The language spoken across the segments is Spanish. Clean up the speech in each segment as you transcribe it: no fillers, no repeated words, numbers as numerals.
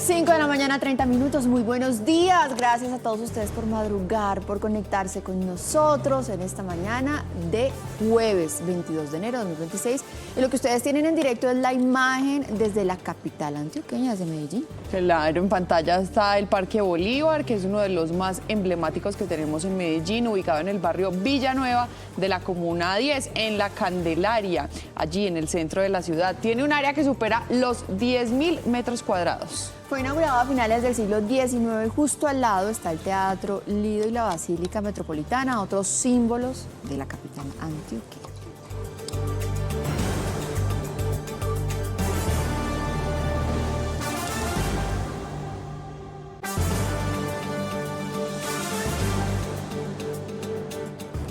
5 de la mañana, 30 minutos. Muy buenos días. Gracias a todos ustedes por madrugar, por conectarse con nosotros en esta mañana de jueves 22 de enero de 2026. Y lo que ustedes tienen en directo es la imagen desde la capital antioqueña, desde Medellín. Claro, en pantalla está el Parque Bolívar, que es uno de los más emblemáticos que tenemos en Medellín, ubicado en el barrio Villanueva de la Comuna 10, en la Candelaria, allí en el centro de la ciudad. Tiene un área que supera los 10.000 metros cuadrados. Fue inaugurado a finales del siglo XIX. Justo al lado está el Teatro Lido y la Basílica Metropolitana, otros símbolos de la capital antioqueña.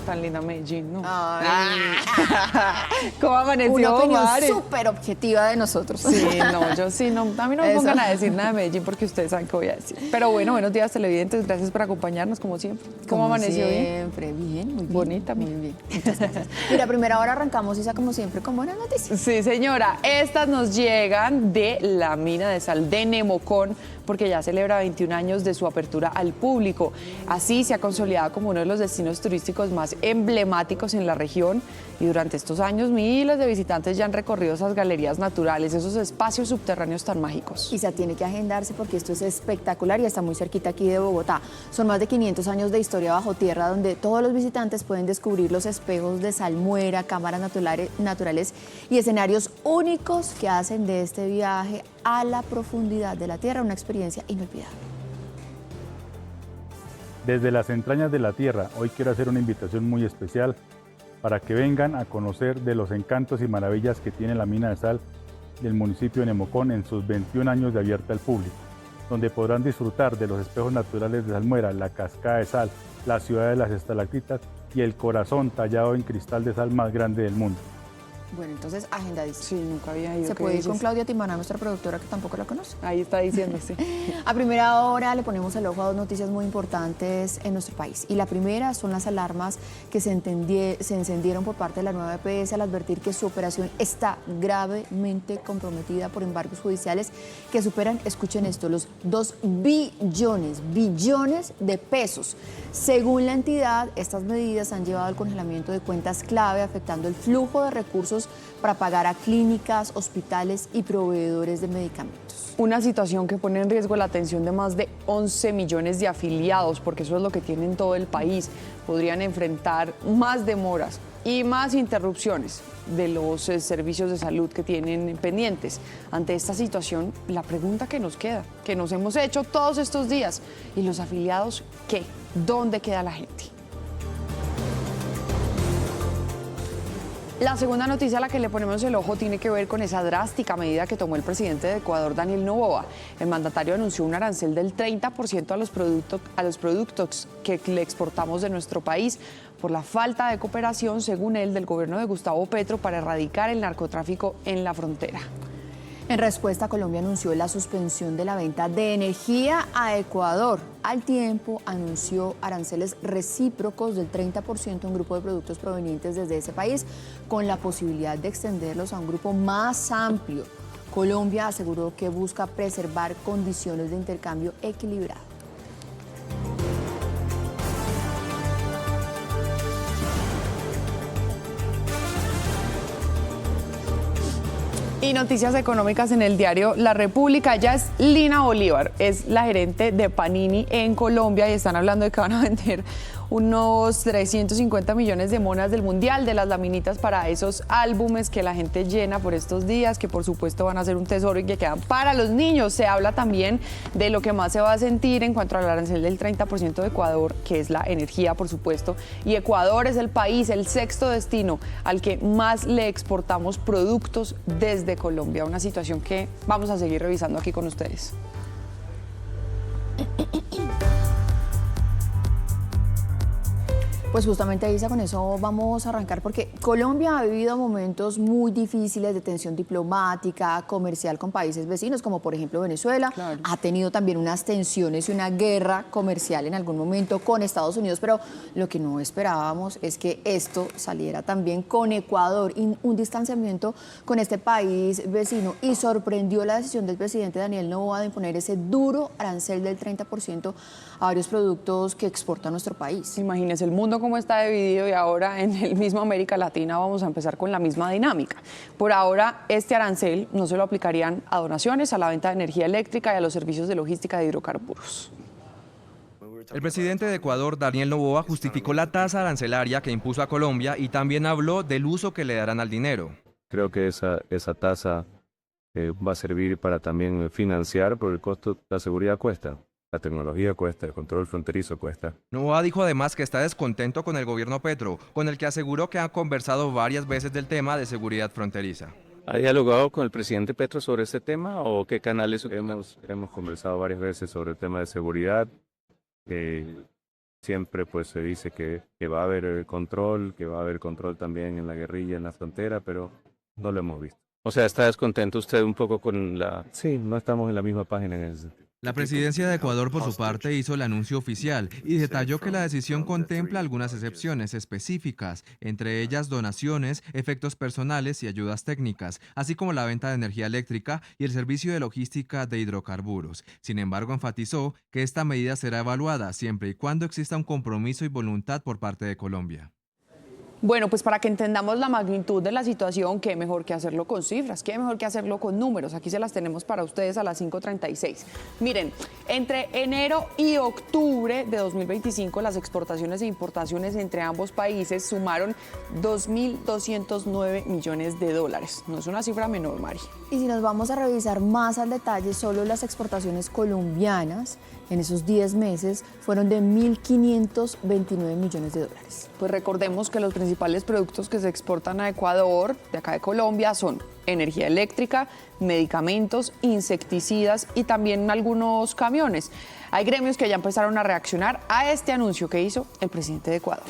Tan linda Medellín, ¿no? Ay. ¿Cómo amaneció, Una opinión Mari? súper objetiva de nosotros. Sí, no, yo sí, no, a mí no me Eso. pongan a decir nada de Medellín porque ustedes saben qué voy a decir. Pero bueno, buenos días televidentes, gracias por acompañarnos como siempre. ¿Cómo amaneció? Siempre, bien, muy bien. Bonita, muy bien. Muchas gracias. Mira, a primera hora arrancamos, Isa, como siempre, con buenas noticias. Sí, señora, estas nos llegan de la mina de sal de Nemocón, porque ya celebra 21 años de su apertura al público. Así se ha consolidado como uno de los destinos turísticos más emblemáticos en la región y durante estos años miles de visitantes ya han recorrido esas galerías naturales, esos espacios subterráneos tan mágicos. Isa tiene que agendarse porque esto es espectacular y está muy cerquita aquí de Bogotá. Son más de 500 años de historia bajo tierra donde todos los visitantes pueden descubrir los espejos de salmuera, cámaras naturales y escenarios únicos que hacen de este viaje a la profundidad de la tierra una experiencia inolvidable. Desde las entrañas de la tierra, hoy quiero hacer una invitación muy especial para que vengan a conocer de los encantos y maravillas que tiene la mina de sal del municipio de Nemocón en sus 21 años de abierta al público, donde podrán disfrutar de los espejos naturales de salmuera, la cascada de sal, la ciudad de las estalactitas y el corazón tallado en cristal de sal más grande del mundo. Bueno, entonces agendadísimo. Sí, nunca había ido. Se qué puede ir con belleza. Claudia Timana, nuestra productora, que tampoco la conoce. Ahí está diciendo, sí. A primera hora le ponemos el ojo a dos noticias muy importantes en nuestro país. Y la primera son las alarmas que se encendieron por parte de la nueva EPS al advertir que su operación está gravemente comprometida por embargos judiciales que superan, escuchen esto, los 2 billones de pesos. Según la entidad, estas medidas han llevado al congelamiento de cuentas clave, afectando el flujo de recursos para pagar a clínicas, hospitales y proveedores de medicamentos. Una situación que pone en riesgo la atención de más de 11 millones de afiliados, porque eso es lo que tiene en todo el país. Podrían enfrentar más demoras y más interrupciones de los servicios de salud que tienen pendientes. Ante esta situación, la pregunta que nos queda, que nos hemos hecho todos estos días, ¿y los afiliados qué? ¿Dónde queda la gente? La segunda noticia a la que le ponemos el ojo tiene que ver con esa drástica medida que tomó el presidente de Ecuador, Daniel Noboa. El mandatario anunció un arancel del 30% a los productos que le exportamos de nuestro país por la falta de cooperación, según él, del gobierno de Gustavo Petro para erradicar el narcotráfico en la frontera. En respuesta, Colombia anunció la suspensión de la venta de energía a Ecuador. Al tiempo, anunció aranceles recíprocos del 30% a un grupo de productos provenientes desde ese país, con la posibilidad de extenderlos a un grupo más amplio. Colombia aseguró que busca preservar condiciones de intercambio equilibrado. Y noticias económicas en el diario La República. Ya es Lina Bolívar, es la gerente de Panini en Colombia y están hablando de que van a vender unos 350 millones de monas del Mundial, de las laminitas para esos álbumes que la gente llena por estos días, que por supuesto van a ser un tesoro y que quedan para los niños. Se habla también de lo que más se va a sentir en cuanto al arancel del 30% de Ecuador, que es la energía, por supuesto. Y Ecuador es el país, el sexto destino al que más le exportamos productos desde Colombia. Una situación que vamos a seguir revisando aquí con ustedes. Pues justamente, Isa, con eso vamos a arrancar porque Colombia ha vivido momentos muy difíciles de tensión diplomática, comercial con países vecinos, como por ejemplo Venezuela. Claro. Ha tenido también unas tensiones y una guerra comercial en algún momento con Estados Unidos, pero lo que no esperábamos es que esto saliera también con Ecuador, un distanciamiento con este país vecino, y sorprendió la decisión del presidente Daniel Noboa de imponer ese duro arancel del 30% a varios productos que exporta nuestro país. Imagínense el mundo cómo está dividido y ahora en el mismo América Latina vamos a empezar con la misma dinámica. Por ahora, este arancel no se lo aplicarían a donaciones, a la venta de energía eléctrica y a los servicios de logística de hidrocarburos. El presidente de Ecuador, Daniel Noboa, justificó la tasa arancelaria que impuso a Colombia y también habló del uso que le darán al dinero. Creo que esa tasa va a servir para también financiar, porque el costo, la seguridad cuesta. La tecnología cuesta, el control fronterizo cuesta. Noboa dijo además que está descontento con el gobierno Petro, con el que aseguró que han conversado varias veces del tema de seguridad fronteriza. ¿Ha dialogado con el presidente Petro sobre este tema o qué canales? Hemos conversado varias veces sobre el tema de seguridad. Siempre pues se dice que va a haber control, que va a haber control también en la guerrilla, en la frontera, pero no lo hemos visto. O sea, ¿está descontento usted un poco con la...? Sí, no estamos en la misma página en ese sentido. La presidencia de Ecuador, por su parte, hizo el anuncio oficial y detalló que la decisión contempla algunas excepciones específicas, entre ellas donaciones, efectos personales y ayudas técnicas, así como la venta de energía eléctrica y el servicio de logística de hidrocarburos. Sin embargo, enfatizó que esta medida será evaluada siempre y cuando exista un compromiso y voluntad por parte de Colombia. Bueno, pues para que entendamos la magnitud de la situación, qué mejor que hacerlo con cifras, qué mejor que hacerlo con números. Aquí se las tenemos para ustedes a las 5:36. Miren, entre enero y octubre de 2025, las exportaciones e importaciones entre ambos países sumaron 2.209 millones de dólares. No es una cifra menor, Mari. Y si nos vamos a revisar más al detalle, solo las exportaciones colombianas en esos 10 meses fueron de 1.529 millones de dólares. Pues recordemos que los principales productos que se exportan a Ecuador, de acá de Colombia, son energía eléctrica, medicamentos, insecticidas y también algunos camiones. Hay gremios que ya empezaron a reaccionar a este anuncio que hizo el presidente de Ecuador.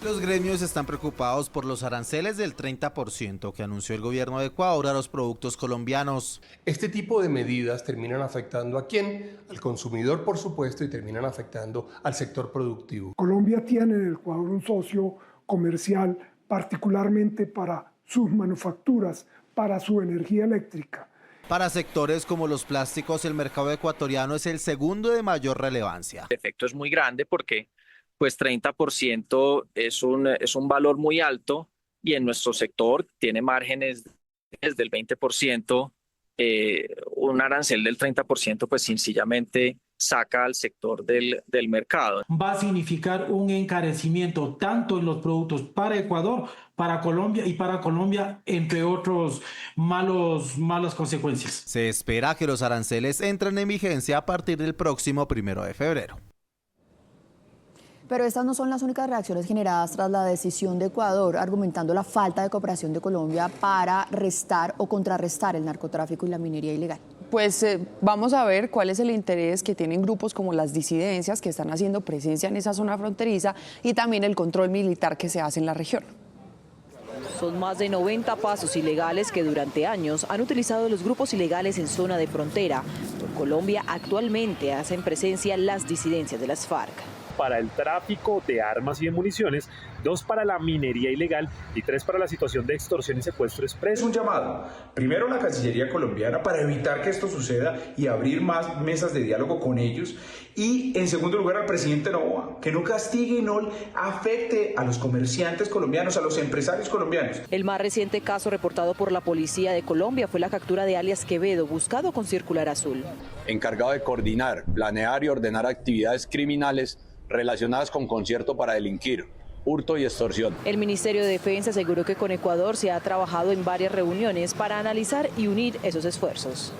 Los gremios están preocupados por los aranceles del 30% que anunció el gobierno de Ecuador a los productos colombianos. Este tipo de medidas terminan afectando ¿a quién? Al consumidor, por supuesto, y terminan afectando al sector productivo. Colombia tiene en el Ecuador un socio comercial particularmente para sus manufacturas, para su energía eléctrica. Para sectores como los plásticos, el mercado ecuatoriano es el segundo de mayor relevancia. El efecto es muy grande porque pues 30% es un valor muy alto y en nuestro sector tiene márgenes desde el 20%, un arancel del 30% pues sencillamente saca al sector del mercado. Va a significar un encarecimiento tanto en los productos para Ecuador, para Colombia y para Colombia, entre otros malas consecuencias. Se espera que los aranceles entren en vigencia a partir del próximo 1 de febrero. Pero estas no son las únicas reacciones generadas tras la decisión de Ecuador, argumentando la falta de cooperación de Colombia para restar o contrarrestar el narcotráfico y la minería ilegal. Pues vamos a ver cuál es el interés que tienen grupos como las disidencias que están haciendo presencia en esa zona fronteriza y también el control militar que se hace en la región. Son más de 90 pasos ilegales que durante años han utilizado los grupos ilegales en zona de frontera. Por Colombia actualmente hacen presencia las disidencias de las FARC. Para el tráfico de armas y de municiones, 2 para la minería ilegal y 3 para la situación de extorsión y secuestro expreso. Es un llamado, primero a la Cancillería colombiana para evitar que esto suceda y abrir más mesas de diálogo con ellos, y en segundo lugar al presidente Noboa, que no castigue y no afecte a los comerciantes colombianos, a los empresarios colombianos. El más reciente caso reportado por la Policía de Colombia fue la captura de alias Quevedo, buscado con circular azul. Encargado de coordinar, planear y ordenar actividades criminales relacionadas con concierto para delinquir, hurto y extorsión. El Ministerio de Defensa aseguró que con Ecuador se ha trabajado en varias reuniones para analizar y unir esos esfuerzos.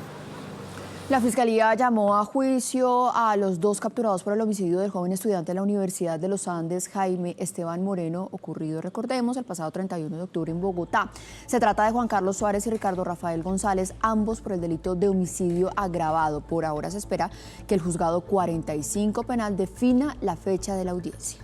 La Fiscalía llamó a juicio a los 2 capturados por el homicidio del joven estudiante de la Universidad de los Andes, Jaime Esteban Moreno, ocurrido, recordemos, el pasado 31 de octubre en Bogotá. Se trata de Juan Carlos Suárez y Ricardo Rafael González, ambos por el delito de homicidio agravado. Por ahora se espera que el juzgado 45 penal defina la fecha de la audiencia.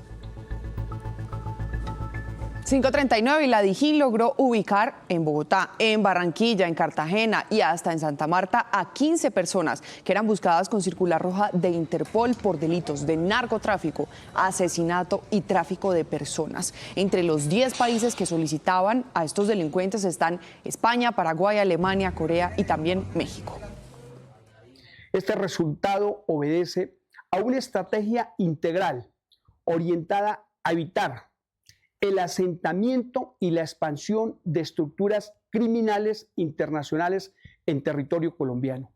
5:39 y la Dijín logró ubicar en Bogotá, en Barranquilla, en Cartagena y hasta en Santa Marta a 15 personas que eran buscadas con circular roja de Interpol por delitos de narcotráfico, asesinato y tráfico de personas. Entre los 10 países que solicitaban a estos delincuentes están España, Paraguay, Alemania, Corea y también México. Este resultado obedece a una estrategia integral orientada a evitar el asentamiento y la expansión de estructuras criminales internacionales en territorio colombiano.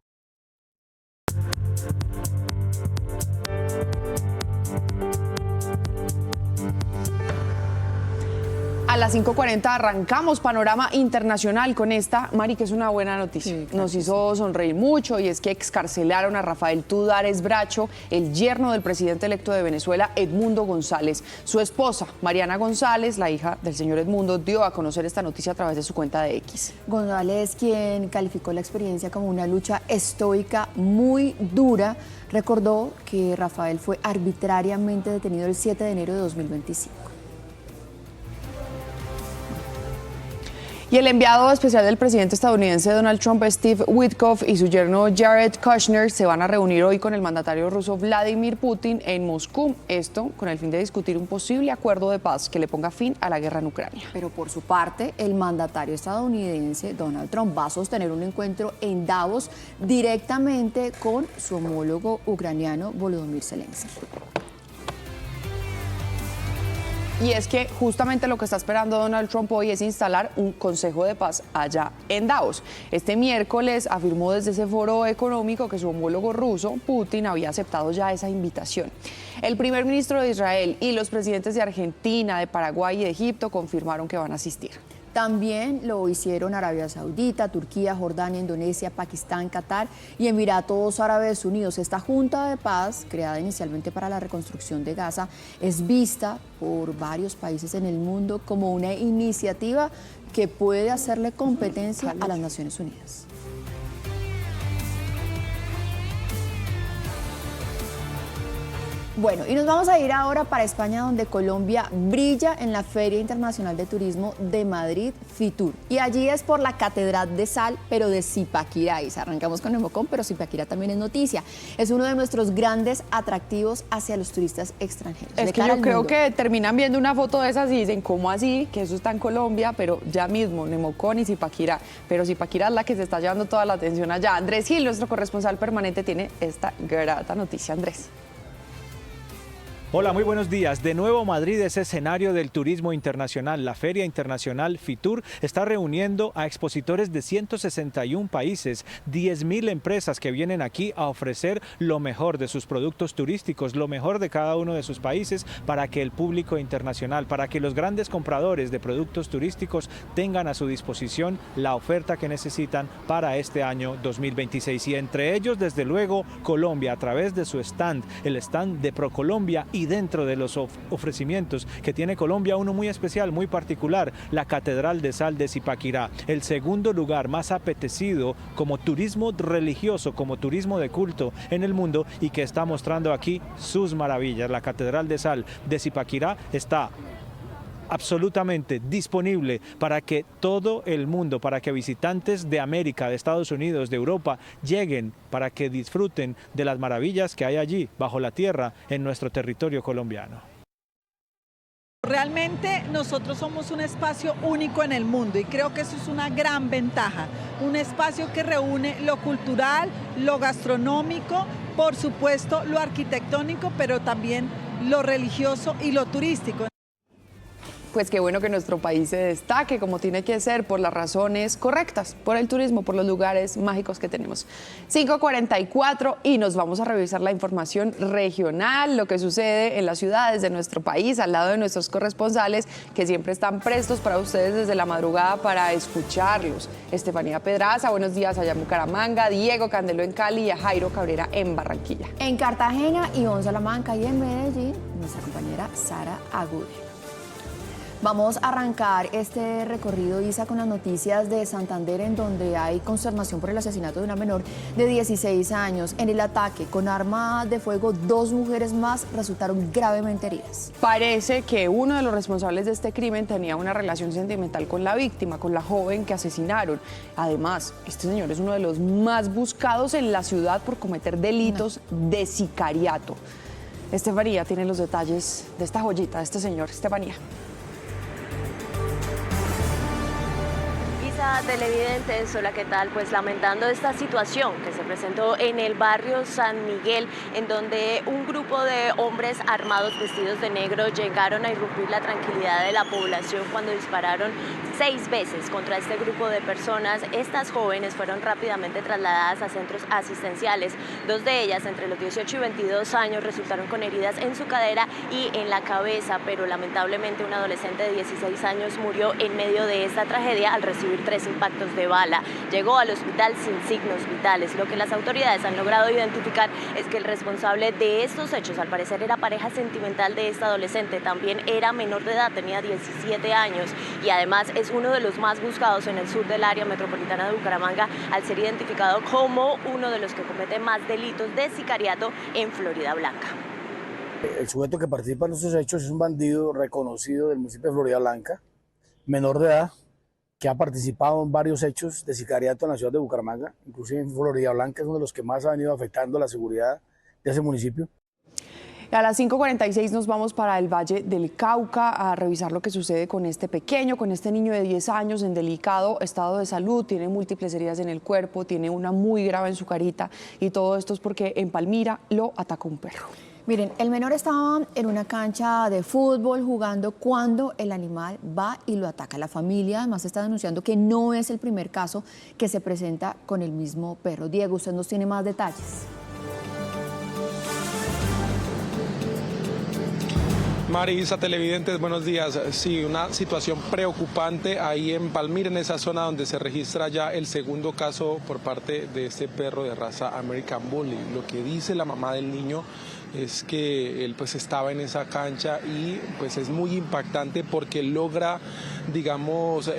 A las 5:40 arrancamos Panorama Internacional con esta, Mari, que es una buena noticia. Sí, nos hizo sonreír mucho y es que excarcelaron a Rafael Tudares Bracho, el yerno del presidente electo de Venezuela, Edmundo González. Su esposa, Mariana González, la hija del señor Edmundo, dio a conocer esta noticia a través de su cuenta de X. González, quien calificó la experiencia como una lucha estoica muy dura, recordó que Rafael fue arbitrariamente detenido el 7 de enero de 2025. Y el enviado especial del presidente estadounidense Donald Trump, Steve Witkoff, y su yerno Jared Kushner se van a reunir hoy con el mandatario ruso Vladimir Putin en Moscú. Esto con el fin de discutir un posible acuerdo de paz que le ponga fin a la guerra en Ucrania. Pero por su parte, el mandatario estadounidense Donald Trump va a sostener un encuentro en Davos directamente con su homólogo ucraniano Volodymyr Zelensky. Y es que justamente lo que está esperando Donald Trump hoy es instalar un Consejo de Paz allá en Davos. Este miércoles afirmó desde ese foro económico que su homólogo ruso, Putin, había aceptado ya esa invitación. El primer ministro de Israel y los presidentes de Argentina, de Paraguay y de Egipto confirmaron que van a asistir. También lo hicieron Arabia Saudita, Turquía, Jordania, Indonesia, Pakistán, Qatar y Emiratos Árabes Unidos. Esta Junta de Paz, creada inicialmente para la reconstrucción de Gaza, es vista por varios países en el mundo como una iniciativa que puede hacerle competencia a las Naciones Unidas. Bueno, y nos vamos a ir ahora para España, donde Colombia brilla en la Feria Internacional de Turismo de Madrid, Fitur. Y allí es por la Catedral de Sal, pero de Zipaquirá. Arrancamos con Nemocón, pero Zipaquirá también es noticia. Es uno de nuestros grandes atractivos hacia los turistas extranjeros. Es que yo creo que terminan viendo una foto de esas y dicen, ¿cómo así? Que eso está en Colombia, pero ya mismo, Nemocón y Zipaquirá. Pero Zipaquirá es la que se está llevando toda la atención allá. Andrés Gil, nuestro corresponsal permanente, tiene esta grata noticia. Andrés. Hola, muy buenos días. De nuevo Madrid es escenario del turismo internacional. La Feria Internacional Fitur está reuniendo a expositores de 161 países, 10.000 empresas que vienen aquí a ofrecer lo mejor de sus productos turísticos, lo mejor de cada uno de sus países para que el público internacional, para que los grandes compradores de productos turísticos tengan a su disposición la oferta que necesitan para este año 2026. Y entre ellos, desde luego, Colombia, a través de su stand, el stand de ProColombia, y dentro de los ofrecimientos que tiene Colombia, uno muy especial, muy particular, la Catedral de Sal de Zipaquirá, el segundo lugar más apetecido como turismo religioso, como turismo de culto en el mundo, y que está mostrando aquí sus maravillas. La Catedral de Sal de Zipaquirá está absolutamente disponible para que todo el mundo, para que visitantes de América, de Estados Unidos, de Europa lleguen, para que disfruten de las maravillas que hay allí bajo la tierra en nuestro territorio colombiano. Realmente nosotros somos un espacio único en el mundo y creo que eso es una gran ventaja, un espacio que reúne lo cultural, lo gastronómico, por supuesto lo arquitectónico, pero también lo religioso y lo turístico. Pues qué bueno que nuestro país se destaque como tiene que ser por las razones correctas, por el turismo, por los lugares mágicos que tenemos. 5:44 y nos vamos a revisar la información regional, lo que sucede en las ciudades de nuestro país, al lado de nuestros corresponsales que siempre están prestos para ustedes desde la madrugada para escucharlos. Estefanía Pedraza, buenos días allá en Bucaramanga, Diego Candelo en Cali y a Jairo Cabrera en Barranquilla. En Cartagena, Ivonne Salamanca y en Medellín, nuestra compañera Sara Agude. Vamos a arrancar este recorrido, Isa, con las noticias de Santander, en donde hay consternación por el asesinato de una menor de 16 años. En el ataque con arma de fuego, 2 mujeres más resultaron gravemente heridas. Parece que uno de los responsables de este crimen tenía una relación sentimental con la víctima, con la joven que asesinaron. Además, este señor es uno de los más buscados en la ciudad por cometer delitos de sicariato. Estefanía tiene los detalles de esta joyita de este señor. Estefanía. Televidentes, hola, ¿qué tal? Pues lamentando esta situación que se presentó en el barrio San Miguel, en donde un grupo de hombres armados vestidos de negro llegaron a irrumpir la tranquilidad de la población cuando dispararon 6 veces contra este grupo de personas. Estas jóvenes fueron rápidamente trasladadas a centros asistenciales. 2 de ellas, entre los 18 y 22 años, resultaron con heridas en su cadera y en la cabeza, pero lamentablemente un adolescente de 16 años murió en medio de esta tragedia al recibir 3 impactos de bala. Llegó al hospital sin signos vitales. Lo que las autoridades han logrado identificar es que el responsable de estos hechos, al parecer, era pareja sentimental de esta adolescente. También era menor de edad, tenía 17 años y además es uno de los más buscados en el sur del área metropolitana de Bucaramanga, al ser identificado como uno de los que comete más delitos de sicariato en Florida Blanca. El sujeto que participa en estos hechos es un bandido reconocido del municipio de Florida Blanca, menor de edad, que ha participado en varios hechos de sicariato en la ciudad de Bucaramanga, inclusive en Florida Blanca es uno de los que más ha venido afectando la seguridad de ese municipio. A las 5:46 nos vamos para el Valle del Cauca a revisar lo que sucede con este pequeño, con este niño de 10 años en delicado estado de salud. Tiene múltiples heridas en el cuerpo, tiene una muy grave en su carita, y todo esto es porque en Palmira lo atacó un perro. Miren, el menor estaba en una cancha de fútbol jugando cuando el animal va y lo ataca. La familia además está denunciando que no es el primer caso que se presenta con el mismo perro. Diego, usted nos tiene más detalles. Marisa, televidentes, buenos días. Sí, una situación preocupante ahí en Palmira, en esa zona donde se registra ya el segundo caso por parte de este perro de raza American Bully. Lo que dice la mamá del niño es que él pues estaba en esa cancha y pues es muy impactante porque logra, digamos,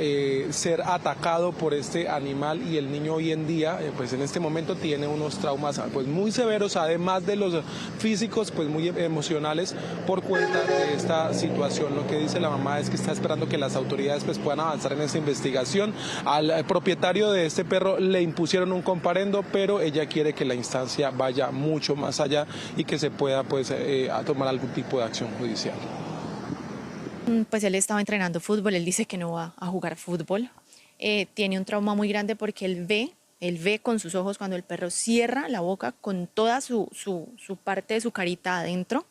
ser atacado por este animal, y el niño hoy en día pues en este momento tiene unos traumas pues muy severos, además de los físicos, pues muy emocionales por cuenta de esta situación. Lo que dice la mamá es que está esperando que las autoridades pues puedan avanzar en esta investigación. Al propietario de este perro le impusieron un comparendo, pero ella quiere que la instancia vaya mucho más allá y que se pueda pues a tomar algún tipo de acción judicial. Pues él estaba entrenando fútbol, él dice que no va a jugar fútbol. Tiene un trauma muy grande porque él ve con sus ojos cuando el perro cierra la boca con toda su parte de su carita adentro.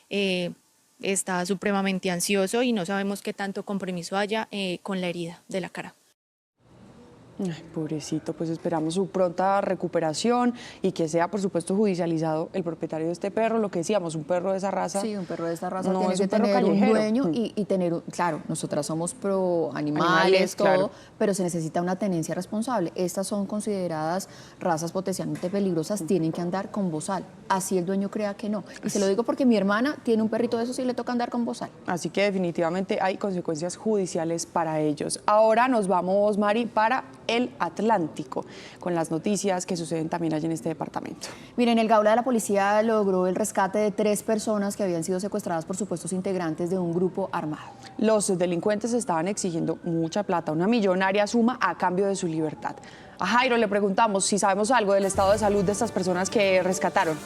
Está supremamente ansioso y no sabemos qué tanto compromiso haya con la herida de la cara. Ay, pobrecito, pues esperamos su pronta recuperación y que sea, por supuesto, judicializado el propietario de este perro. Lo que decíamos, un perro de esa raza. Sí, un perro de esa raza no tiene es que un perro tener callejero. un dueño y tener, claro, nosotras somos pro animales, todo, claro, pero se necesita una tenencia responsable. Estas son consideradas razas potencialmente peligrosas, tienen que andar con bozal, así el dueño crea que no. Y se lo digo porque mi hermana tiene un perrito de esos y le toca andar con bozal. Así que definitivamente hay consecuencias judiciales para ellos. Ahora nos vamos, Mari, para el Atlántico, con las noticias que suceden también allí en este departamento. Miren, el Gaula de la policía logró el rescate de 3 personas que habían sido secuestradas por supuestos integrantes de un grupo armado. Los delincuentes estaban exigiendo mucha plata, una millonaria suma a cambio de su libertad. A Jairo le preguntamos si sabemos algo del estado de salud de estas personas que rescataron.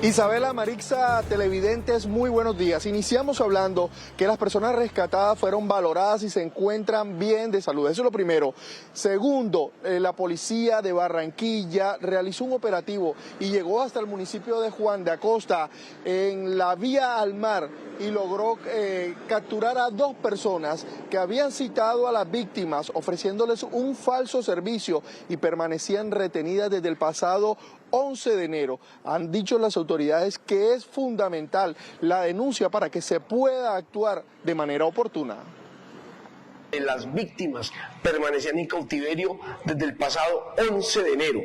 Isabela, Marixa, televidentes, muy buenos días. Iniciamos hablando que las personas rescatadas fueron valoradas y se encuentran bien de salud. Eso es lo primero. Segundo, la policía de Barranquilla realizó un operativo y llegó hasta el municipio de Juan de Acosta, en la vía al mar, y logró capturar a 2 personas que habían citado a las víctimas ofreciéndoles un falso servicio y permanecían retenidas desde el pasado 11 de enero. Han dicho las autoridades que es fundamental la denuncia para que se pueda actuar de manera oportuna. Las víctimas permanecían en cautiverio desde el pasado 11 de enero.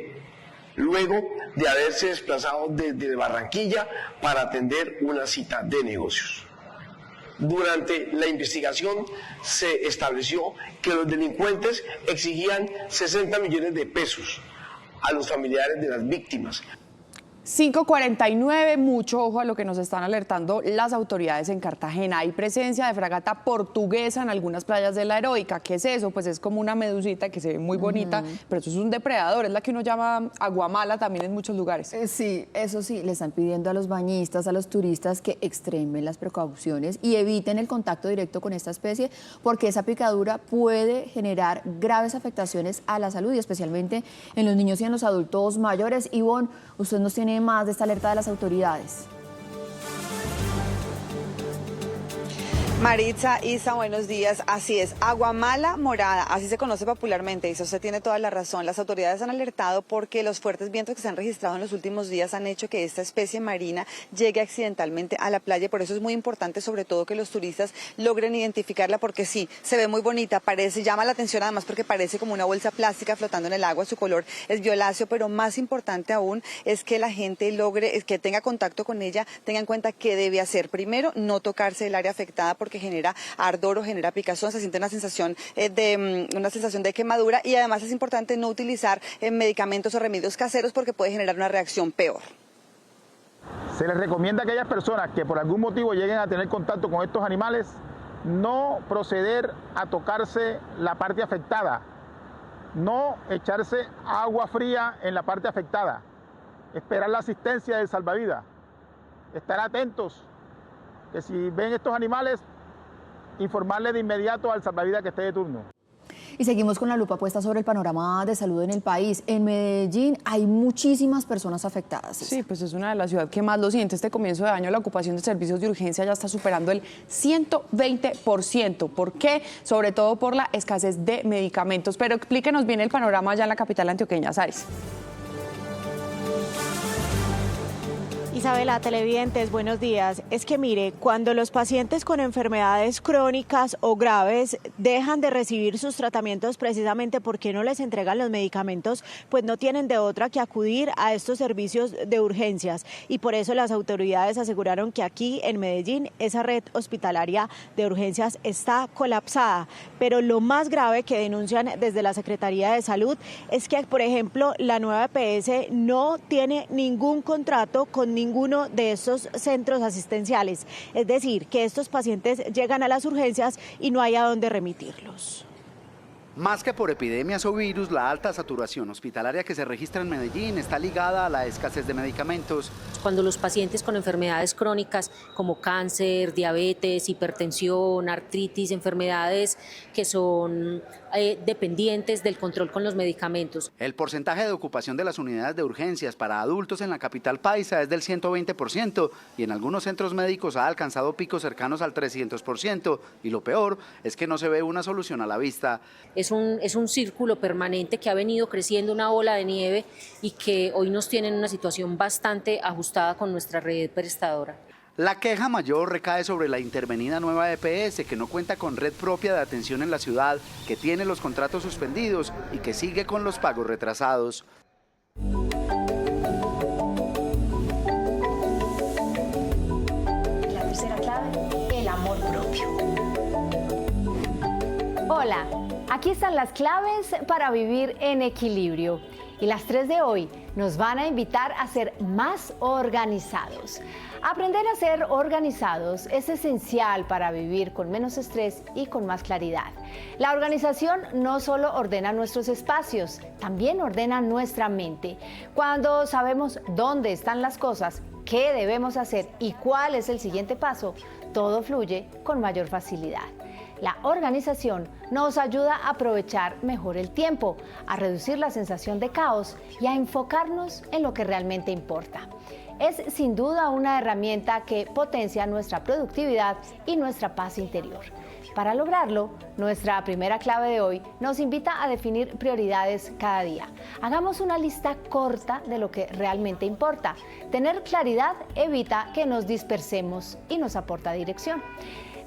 luego de haberse desplazado desde Barranquilla para atender una cita de negocios. Durante la investigación se estableció que los delincuentes exigían 60 millones de pesos a los familiares de las víctimas. 5:49, mucho ojo a lo que nos están alertando las autoridades en Cartagena. Hay presencia de fragata portuguesa en algunas playas de la Heroica. ¿Qué es eso? Pues es como una medusita que se ve muy bonita, pero eso es un depredador, es la que uno llama aguamala también en muchos lugares. Sí, eso sí, le están pidiendo a los bañistas, a los turistas que extremen las precauciones y eviten el contacto directo con esta especie, porque esa picadura puede generar graves afectaciones a la salud y especialmente en los niños y en los adultos mayores. Ivonne, usted nos tiene más de esta alerta de las autoridades. Maritza, Isa, buenos días. Así es, aguamala morada, así se conoce popularmente. Isa, usted tiene toda la razón. Las autoridades han alertado porque los fuertes vientos que se han registrado en los últimos días han hecho que esta especie marina llegue accidentalmente a la playa. Por eso es muy importante, sobre todo, que los turistas logren identificarla, porque sí, se ve muy bonita, llama la atención además porque parece como una bolsa plástica flotando en el agua. Su color es violáceo, pero más importante aún es que la gente que tenga contacto con ella, tenga en cuenta qué debe hacer. Primero, no tocarse el área afectada, porque genera ardor o genera picazón, se siente una sensación de quemadura, y además es importante no utilizar medicamentos o remedios caseros porque puede generar una reacción peor. Se les recomienda a aquellas personas que por algún motivo lleguen a tener contacto con estos animales no proceder a tocarse la parte afectada, no echarse agua fría en la parte afectada, esperar la asistencia del salvavidas, estar atentos, que si ven estos animales, informarle de inmediato al salvavidas que esté de turno. Y seguimos con la lupa puesta sobre el panorama de salud en el país. En Medellín hay muchísimas personas afectadas. Sí, pues es una de las ciudades que más lo siente. Este comienzo de año la ocupación de servicios de urgencia ya está superando el 120%. ¿Por qué? Sobre todo por la escasez de medicamentos. Pero explíquenos bien el panorama allá en la capital antioqueña, Saris. Isabela, televidentes, buenos días. Es que mire, cuando los pacientes con enfermedades crónicas o graves dejan de recibir sus tratamientos precisamente porque no les entregan los medicamentos, pues no tienen de otra que acudir a estos servicios de urgencias. Y por eso las autoridades aseguraron que aquí en Medellín esa red hospitalaria de urgencias está colapsada. Pero lo más grave que denuncian desde la Secretaría de Salud es que, por ejemplo, la nueva EPS no tiene ningún contrato con ninguno de estos centros asistenciales. Es decir, que estos pacientes llegan a las urgencias y no hay a dónde remitirlos. Más que por epidemias o virus, la alta saturación hospitalaria que se registra en Medellín está ligada a la escasez de medicamentos. Cuando los pacientes con enfermedades crónicas como cáncer, diabetes, hipertensión, artritis, enfermedades que son dependientes del control con los medicamentos. El porcentaje de ocupación de las unidades de urgencias para adultos en la capital paisa es del 120% y en algunos centros médicos ha alcanzado picos cercanos al 300%, y lo peor es que no se ve una solución a la vista. Es un círculo permanente que ha venido creciendo, una ola de nieve, y que hoy nos tiene en una situación bastante ajustada con nuestra red prestadora. La queja mayor recae sobre la intervenida nueva EPS, que no cuenta con red propia de atención en la ciudad, que tiene los contratos suspendidos y que sigue con los pagos retrasados. La tercera clave, el amor propio. Hola, aquí están las claves para vivir en equilibrio. Y las 3 de hoy nos van a invitar a ser más organizados. Aprender a ser organizados es esencial para vivir con menos estrés y con más claridad. La organización no solo ordena nuestros espacios, también ordena nuestra mente. Cuando sabemos dónde están las cosas, qué debemos hacer y cuál es el siguiente paso, todo fluye con mayor facilidad. La organización nos ayuda a aprovechar mejor el tiempo, a reducir la sensación de caos y a enfocarnos en lo que realmente importa. Es sin duda una herramienta que potencia nuestra productividad y nuestra paz interior. Para lograrlo, nuestra primera clave de hoy nos invita a definir prioridades cada día. Hagamos una lista corta de lo que realmente importa. Tener claridad evita que nos dispersemos y nos aporta dirección.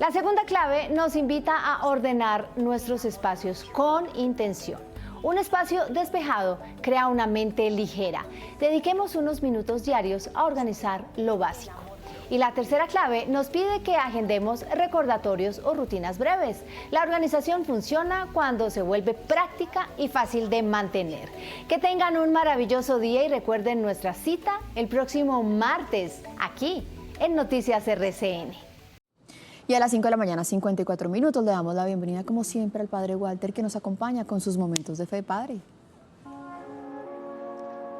La segunda clave nos invita a ordenar nuestros espacios con intención. Un espacio despejado crea una mente ligera. Dediquemos unos minutos diarios a organizar lo básico. Y la tercera clave nos pide que agendemos recordatorios o rutinas breves. La organización funciona cuando se vuelve práctica y fácil de mantener. Que tengan un maravilloso día y recuerden nuestra cita el próximo martes, aquí en Noticias RCN. Y a las 5 de la mañana, 54 minutos, le damos la bienvenida como siempre al Padre Walter, que nos acompaña con sus momentos de fe. Padre.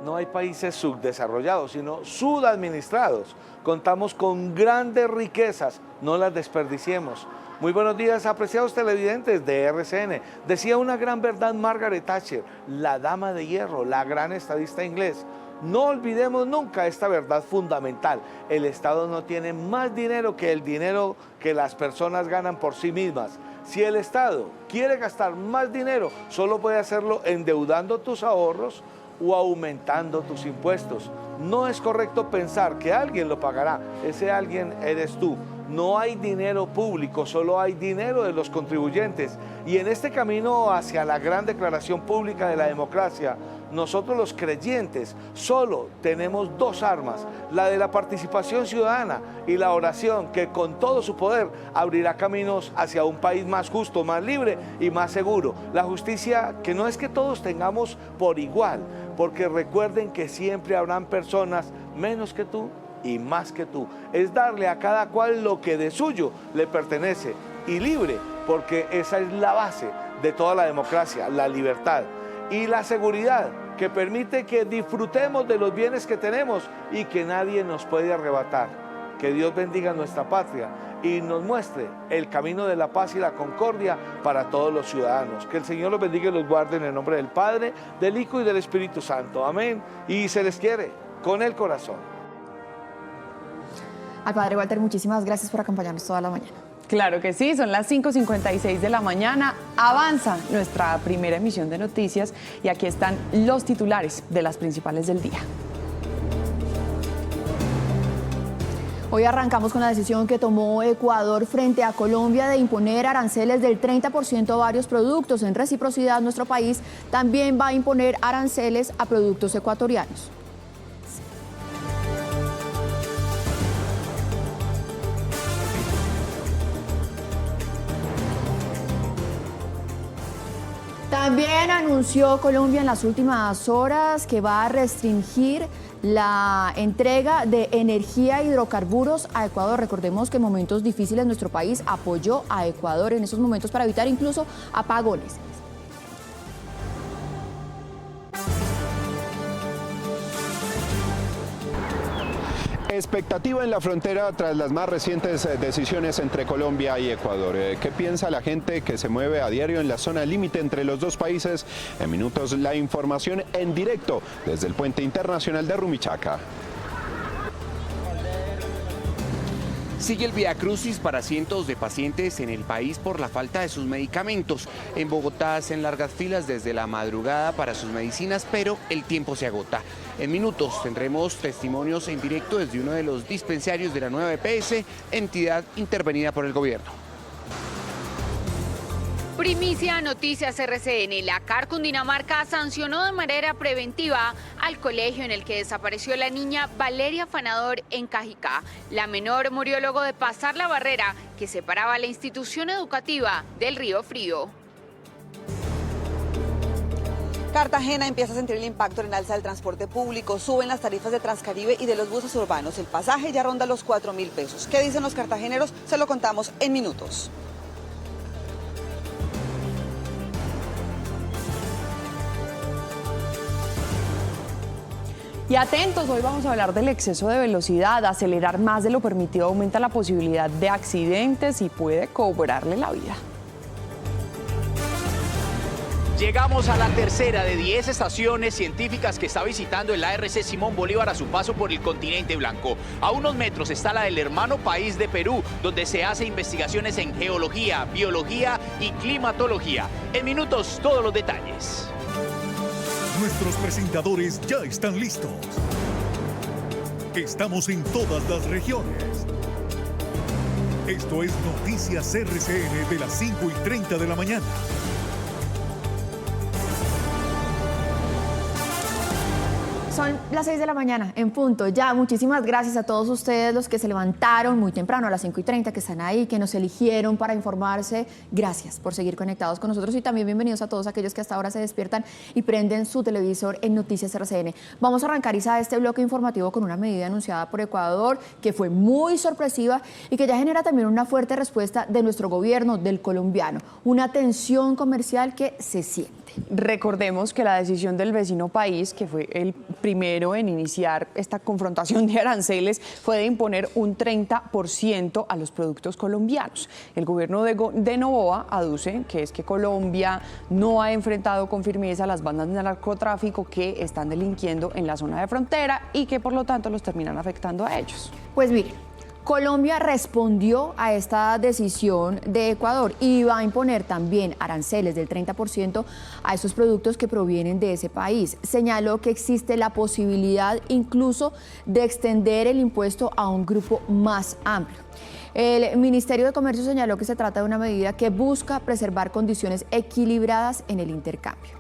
No hay países subdesarrollados, sino subadministrados. Contamos con grandes riquezas, no las desperdiciemos. Muy buenos días, apreciados televidentes de RCN. Decía una gran verdad Margaret Thatcher, la dama de hierro, la gran estadista inglés. No olvidemos nunca esta verdad fundamental. El Estado no tiene más dinero que el dinero que las personas ganan por sí mismas. Si el Estado quiere gastar más dinero, solo puede hacerlo endeudando tus ahorros o aumentando tus impuestos. No es correcto pensar que alguien lo pagará. Ese alguien eres tú. No hay dinero público, solo hay dinero de los contribuyentes. Y en este camino hacia la gran declaración pública de la democracia, nosotros los creyentes solo tenemos dos armas, la de la participación ciudadana y la oración, que con todo su poder abrirá caminos hacia un país más justo, más libre y más seguro. La justicia que no es que todos tengamos por igual, porque recuerden que siempre habrán personas menos que tú y más que tú. Es darle a cada cual lo que de suyo le pertenece y libre, porque esa es la base de toda la democracia, la libertad y la seguridad que permite que disfrutemos de los bienes que tenemos y que nadie nos puede arrebatar. Que Dios bendiga nuestra patria y nos muestre el camino de la paz y la concordia para todos los ciudadanos. Que el Señor los bendiga y los guarde en el nombre del Padre, del Hijo y del Espíritu Santo. Amén. Y se les quiere con el corazón. Al Padre Walter, muchísimas gracias por acompañarnos toda la mañana. Claro que sí, son las 5:56 de la mañana, avanza nuestra primera emisión de noticias y aquí están los titulares de las principales del día. Hoy arrancamos con la decisión que tomó Ecuador frente a Colombia de imponer aranceles del 30% a varios productos. En reciprocidad, nuestro país también va a imponer aranceles a productos ecuatorianos. También anunció Colombia en las últimas horas que va a restringir la entrega de energía e hidrocarburos a Ecuador. Recordemos que en momentos difíciles nuestro país apoyó a Ecuador en esos momentos para evitar incluso apagones. Expectativa en la frontera tras las más recientes decisiones entre Colombia y Ecuador. ¿Qué piensa la gente que se mueve a diario en la zona límite entre los dos países? En minutos la información en directo desde el Puente Internacional de Rumichaca. Sigue el viacrucis para cientos de pacientes en el país por la falta de sus medicamentos. En Bogotá hacen largas filas desde la madrugada para sus medicinas, pero el tiempo se agota. En minutos tendremos testimonios en directo desde uno de los dispensarios de la nueva EPS, entidad intervenida por el gobierno. Primicia Noticias RCN. La CAR Cundinamarca sancionó de manera preventiva al colegio en el que desapareció la niña Valeria Fanador en Cajicá. La menor murió luego de pasar la barrera que separaba la institución educativa del Río Frío. Cartagena empieza a sentir el impacto en el alza del transporte público. Suben las tarifas de Transcaribe y de los buses urbanos. El pasaje ya ronda los 4.000 pesos. ¿Qué dicen los cartageneros? Se lo contamos en minutos. Y atentos, hoy vamos a hablar del exceso de velocidad. Acelerar más de lo permitido aumenta la posibilidad de accidentes y puede cobrarle la vida. Llegamos a la tercera de 10 estaciones científicas que está visitando el ARC Simón Bolívar a su paso por el continente blanco. A unos metros está la del hermano país de Perú, donde se hace investigaciones en geología, biología y climatología. En minutos, todos los detalles. Nuestros presentadores ya están listos. Estamos en todas las regiones. Esto es Noticias RCN de las 5:30 de la mañana. Son las 6 de la mañana, en punto. Ya, muchísimas gracias a todos ustedes, los que se levantaron muy temprano, a las 5:30, que están ahí, que nos eligieron para informarse. Gracias por seguir conectados con nosotros y también bienvenidos a todos aquellos que hasta ahora se despiertan y prenden su televisor en Noticias RCN. Vamos a arrancar, Isa, este bloque informativo con una medida anunciada por Ecuador que fue muy sorpresiva y que ya genera también una fuerte respuesta de nuestro gobierno, del colombiano. Una tensión comercial que se siente. Recordemos que la decisión del vecino país, que fue el primero en iniciar esta confrontación de aranceles, fue de imponer un 30% a los productos colombianos. El gobierno de Noboa aduce que es que Colombia no ha enfrentado con firmeza a las bandas de narcotráfico que están delinquiendo en la zona de frontera y que por lo tanto los terminan afectando a ellos. Pues mire, Colombia respondió a esta decisión de Ecuador y va a imponer también aranceles del 30% a esos productos que provienen de ese país. Señaló que existe la posibilidad incluso de extender el impuesto a un grupo más amplio. El Ministerio de Comercio señaló que se trata de una medida que busca preservar condiciones equilibradas en el intercambio.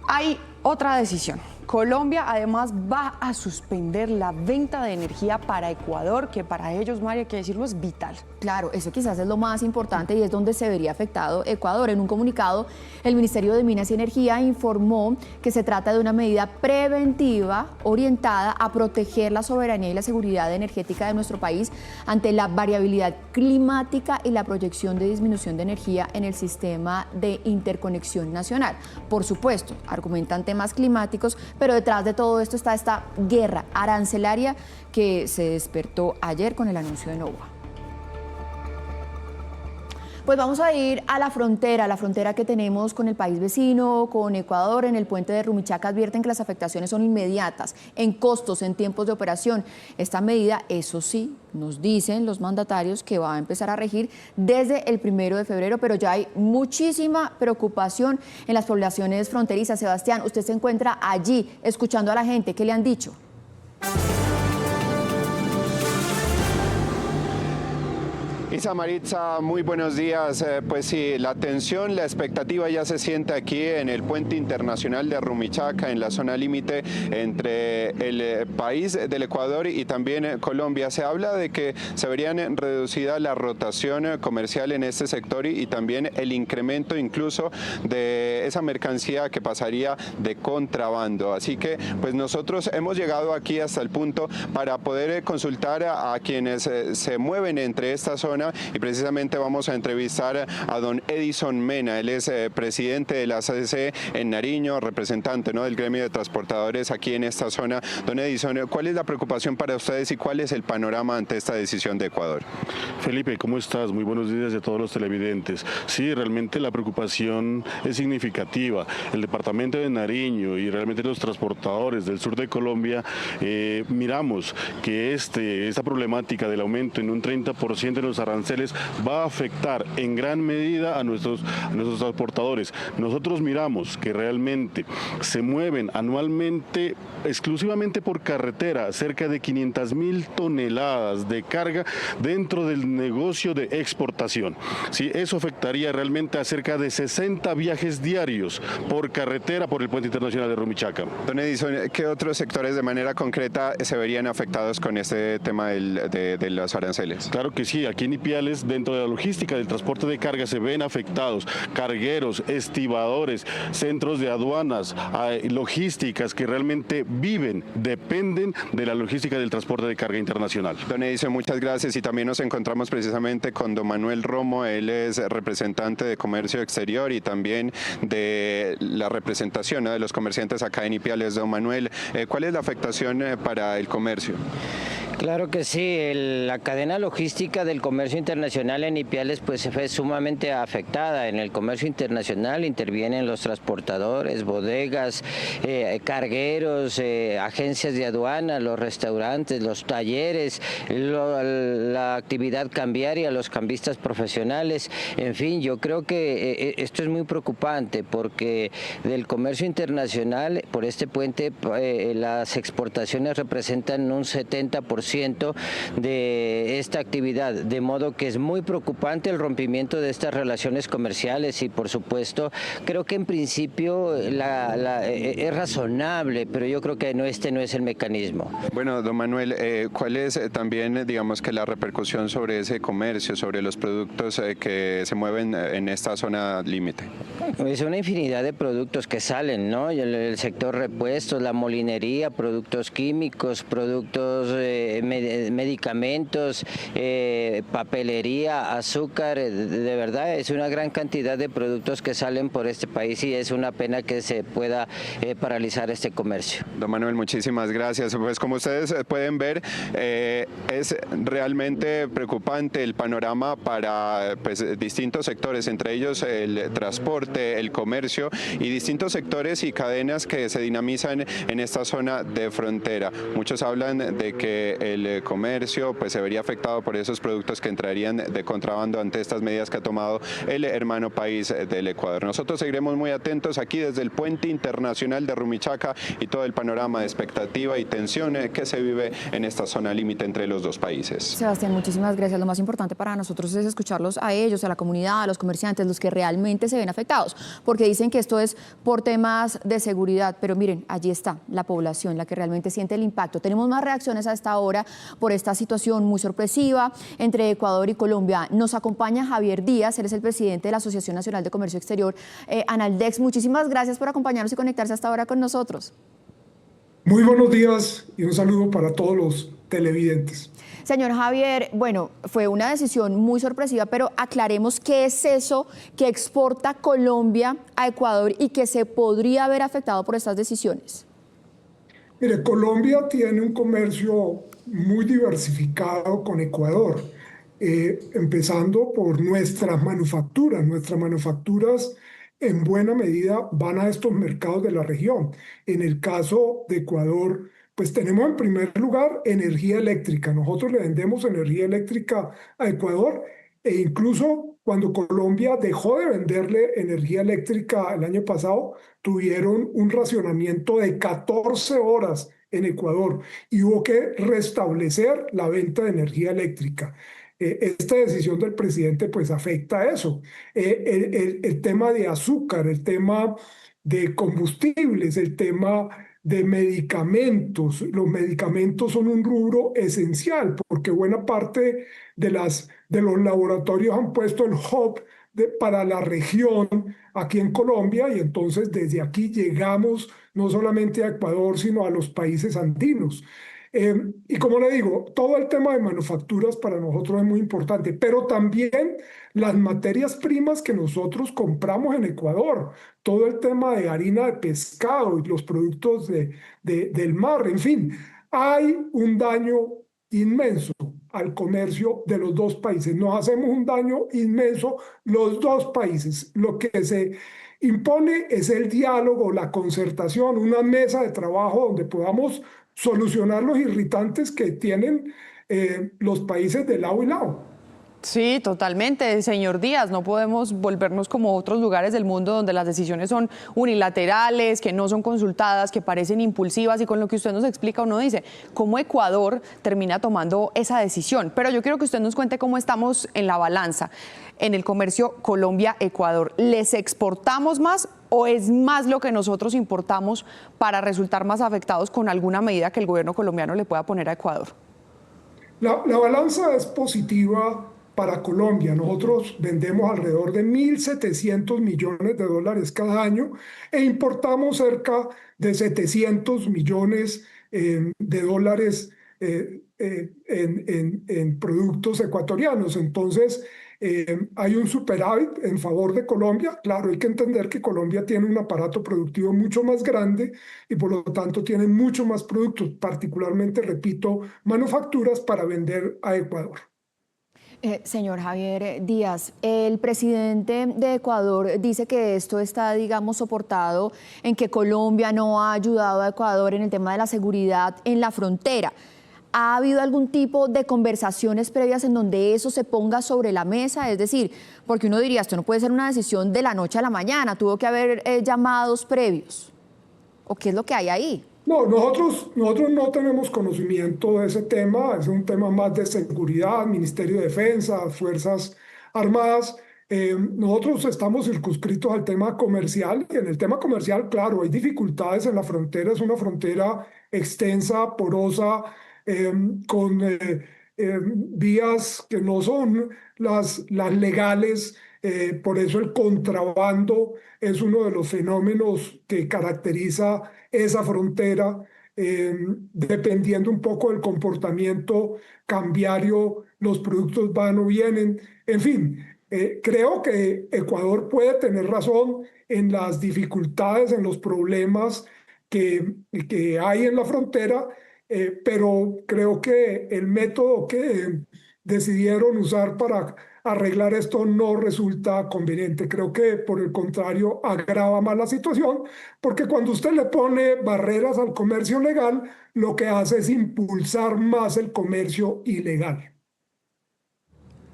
Hay otra decisión. Colombia además va a suspender la venta de energía para Ecuador, que para ellos, María, hay que decirlo, es vital. Claro, eso quizás es lo más importante y es donde se vería afectado Ecuador. En un comunicado, el Ministerio de Minas y Energía informó que se trata de una medida preventiva orientada a proteger la soberanía y la seguridad energética de nuestro país ante la variabilidad climática y la proyección de disminución de energía en el sistema de interconexión nacional. Por supuesto, argumentan temas climáticos, pero detrás de todo esto está esta guerra arancelaria que se despertó ayer con el anuncio de Noboa. Pues vamos a ir a la frontera que tenemos con el país vecino, con Ecuador. En el puente de Rumichaca advierten que las afectaciones son inmediatas, en costos, en tiempos de operación. Esta medida, eso sí, nos dicen los mandatarios que va a empezar a regir desde el 1 de febrero, pero ya hay muchísima preocupación en las poblaciones fronterizas. Sebastián, usted se encuentra allí escuchando a la gente. ¿Qué le han dicho? Isa, Maritza, muy buenos días. Pues sí, la tensión, la expectativa ya se siente aquí en el puente internacional de Rumichaca, en la zona límite entre el país del Ecuador y también Colombia. Se habla de que se verían reducida la rotación comercial en este sector y también el incremento incluso de esa mercancía que pasaría de contrabando. Así que pues nosotros hemos llegado aquí hasta el punto para poder consultar a quienes se mueven entre esta zona y precisamente vamos a entrevistar a don Edison Mena. Él es presidente de la ACC en Nariño, representante, ¿no?, del gremio de transportadores aquí en esta zona. Don Edison, ¿cuál es la preocupación para ustedes y cuál es el panorama ante esta decisión de Ecuador? Felipe, ¿cómo estás? Muy buenos días a todos los televidentes. Sí, realmente la preocupación es significativa. El departamento de Nariño y realmente los transportadores del sur de Colombia miramos que esta problemática del aumento en un 30% de los aranceles va a afectar en gran medida a nuestros transportadores. Nosotros miramos que realmente se mueven anualmente exclusivamente por carretera cerca de 500.000 toneladas de carga dentro del negocio de exportación. Sí, eso afectaría realmente a cerca de 60 viajes diarios por carretera por el puente internacional de Rumichaca. Don Edison, ¿qué otros sectores de manera concreta se verían afectados con este tema de los aranceles? Claro que sí, aquí en Ipiales, dentro de la logística del transporte de carga, se ven afectados cargueros, estibadores, centros de aduanas, logísticas que realmente viven, dependen de la logística del transporte de carga internacional. Don Edison, muchas gracias y también nos encontramos precisamente con don Manuel Romo. Él es representante de Comercio Exterior y también de la representación, ¿no?, de los comerciantes acá en Ipiales. Don Manuel, ¿cuál es la afectación para el comercio? Claro que sí, la cadena logística del comercio internacional en Ipiales pues se fue sumamente afectada. En el comercio internacional intervienen los transportadores, bodegas, cargueros, agencias de aduana, los restaurantes, los talleres, la actividad cambiaria, los cambistas profesionales. En fin, yo creo que esto es muy preocupante porque del comercio internacional por este puente las exportaciones representan un 70% 90% de esta actividad, de modo que es muy preocupante el rompimiento de estas relaciones comerciales y por supuesto creo que en principio es razonable, pero yo creo que este no es el mecanismo. Bueno, don Manuel, ¿cuál es también, digamos, que la repercusión sobre ese comercio, sobre los productos que se mueven en esta zona límite? Es una infinidad de productos que salen, ¿no? El sector repuestos, la molinería, productos químicos, productos medicamentos, papelería, azúcar, de verdad es una gran cantidad de productos que salen por este país y es una pena que se pueda paralizar este comercio. Don Manuel, muchísimas gracias. Pues como ustedes pueden ver, es realmente preocupante el panorama para distintos sectores, entre ellos el transporte, el comercio y distintos sectores y cadenas que se dinamizan en esta zona de frontera. Muchos hablan de que el comercio se vería afectado por esos productos que entrarían de contrabando ante estas medidas que ha tomado el hermano país del Ecuador. Nosotros seguiremos muy atentos aquí desde el puente internacional de Rumichaca y todo el panorama de expectativa y tensión que se vive en esta zona límite entre los dos países. Sebastián, muchísimas gracias. Lo más importante para nosotros es escucharlos a ellos, a la comunidad, a los comerciantes, los que realmente se ven afectados, porque dicen que esto es por temas de seguridad, pero miren, allí está la población, la que realmente siente el impacto. Tenemos más reacciones a esta hora por esta situación muy sorpresiva entre Ecuador y Colombia. Nos acompaña Javier Díaz, él es el presidente de la Asociación Nacional de Comercio Exterior, Analdex. Muchísimas gracias por acompañarnos y conectarse hasta ahora con nosotros. Muy buenos días y un saludo para todos los televidentes. Señor Javier, bueno, fue una decisión muy sorpresiva, pero aclaremos qué es eso que exporta Colombia a Ecuador y que se podría haber afectado por estas decisiones. Mire, Colombia tiene un comercio muy diversificado con Ecuador, empezando por nuestras manufacturas. Nuestras manufacturas en buena medida van a estos mercados de la región. En el caso de Ecuador, pues tenemos en primer lugar energía eléctrica. Nosotros le vendemos energía eléctrica a Ecuador e incluso cuando Colombia dejó de venderle energía eléctrica el año pasado, tuvieron un racionamiento de 14 horas en Ecuador y hubo que restablecer la venta de energía eléctrica. Esta decisión del presidente pues afecta a eso. El tema de azúcar, el tema de combustibles, el tema de medicamentos. Los medicamentos son un rubro esencial porque buena parte de los laboratorios han puesto el hub para la región aquí en Colombia y entonces desde aquí llegamos no solamente a Ecuador sino a los países andinos. Y como le digo, todo el tema de manufacturas para nosotros es muy importante, pero también las materias primas que nosotros compramos en Ecuador, todo el tema de harina de pescado y los productos del mar, en fin, hay un daño inmenso al comercio de los dos países. Nos hacemos un daño inmenso los dos países. Lo que se impone es el diálogo, la concertación, una mesa de trabajo donde podamos solucionar los irritantes que tienen los países de lado y lado. Sí, totalmente, señor Díaz. No podemos volvernos como otros lugares del mundo donde las decisiones son unilaterales, que no son consultadas, que parecen impulsivas y con lo que usted nos explica uno dice, ¿cómo Ecuador termina tomando esa decisión? Pero yo quiero que usted nos cuente cómo estamos en la balanza en el comercio Colombia-Ecuador. ¿Les exportamos más o es más lo que nosotros importamos para resultar más afectados con alguna medida que el gobierno colombiano le pueda poner a Ecuador? La balanza es positiva para Colombia. Nosotros vendemos alrededor de 1.700 millones de dólares cada año e importamos cerca de 700 millones de dólares en productos ecuatorianos. Entonces, hay un superávit en favor de Colombia. Claro, hay que entender que Colombia tiene un aparato productivo mucho más grande y por lo tanto tiene mucho más productos, particularmente, repito, manufacturas para vender a Ecuador. Señor Javier Díaz, el presidente de Ecuador dice que esto está, digamos, soportado en que Colombia no ha ayudado a Ecuador en el tema de la seguridad en la frontera. ¿Ha habido algún tipo de conversaciones previas en donde eso se ponga sobre la mesa? Es decir, porque uno diría, esto no puede ser una decisión de la noche a la mañana, tuvo que haber llamados previos. ¿O qué es lo que hay ahí? No, nosotros no tenemos conocimiento de ese tema, es un tema más de seguridad, Ministerio de Defensa, Fuerzas Armadas. Nosotros estamos circunscritos al tema comercial y en el tema comercial, claro, hay dificultades en la frontera, es una frontera extensa, porosa, con vías que no son las legales, por eso el contrabando es uno de los fenómenos que caracteriza esa frontera, dependiendo un poco del comportamiento cambiario, los productos van o vienen, en fin. Creo que Ecuador puede tener razón en las dificultades, en los problemas que hay en la frontera, pero creo que el método que decidieron usar para arreglar esto no resulta conveniente. Creo que por el contrario agrava más la situación, porque cuando usted le pone barreras al comercio legal, lo que hace es impulsar más el comercio ilegal.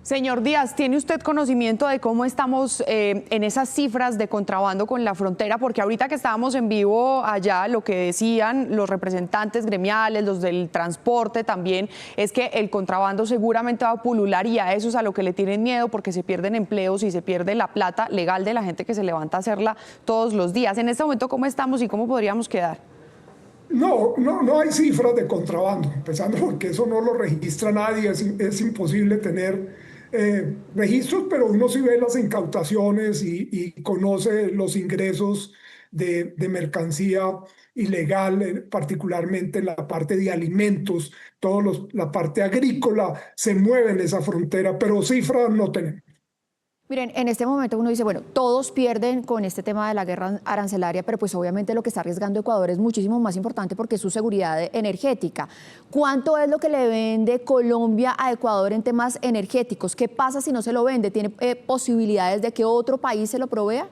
Señor Díaz, ¿tiene usted conocimiento de cómo estamos en esas cifras de contrabando con la frontera? Porque ahorita que estábamos en vivo allá, lo que decían los representantes gremiales, los del transporte también, es que el contrabando seguramente va a pulular y a eso es a lo que le tienen miedo porque se pierden empleos y se pierde la plata legal de la gente que se levanta a hacerla todos los días. En este momento, ¿cómo estamos y cómo podríamos quedar? No hay cifras de contrabando, empezando porque eso no lo registra nadie, es imposible tener registros, pero uno sí ve las incautaciones y conoce los ingresos de mercancía ilegal, particularmente en la parte de alimentos, la parte agrícola se mueve en esa frontera, pero cifras no tenemos. Miren, en este momento uno dice, bueno, todos pierden con este tema de la guerra arancelaria, pero pues obviamente lo que está arriesgando Ecuador es muchísimo más importante porque es su seguridad energética. ¿Cuánto es lo que le vende Colombia a Ecuador en temas energéticos? ¿Qué pasa si no se lo vende? ¿Tiene posibilidades de que otro país se lo provea?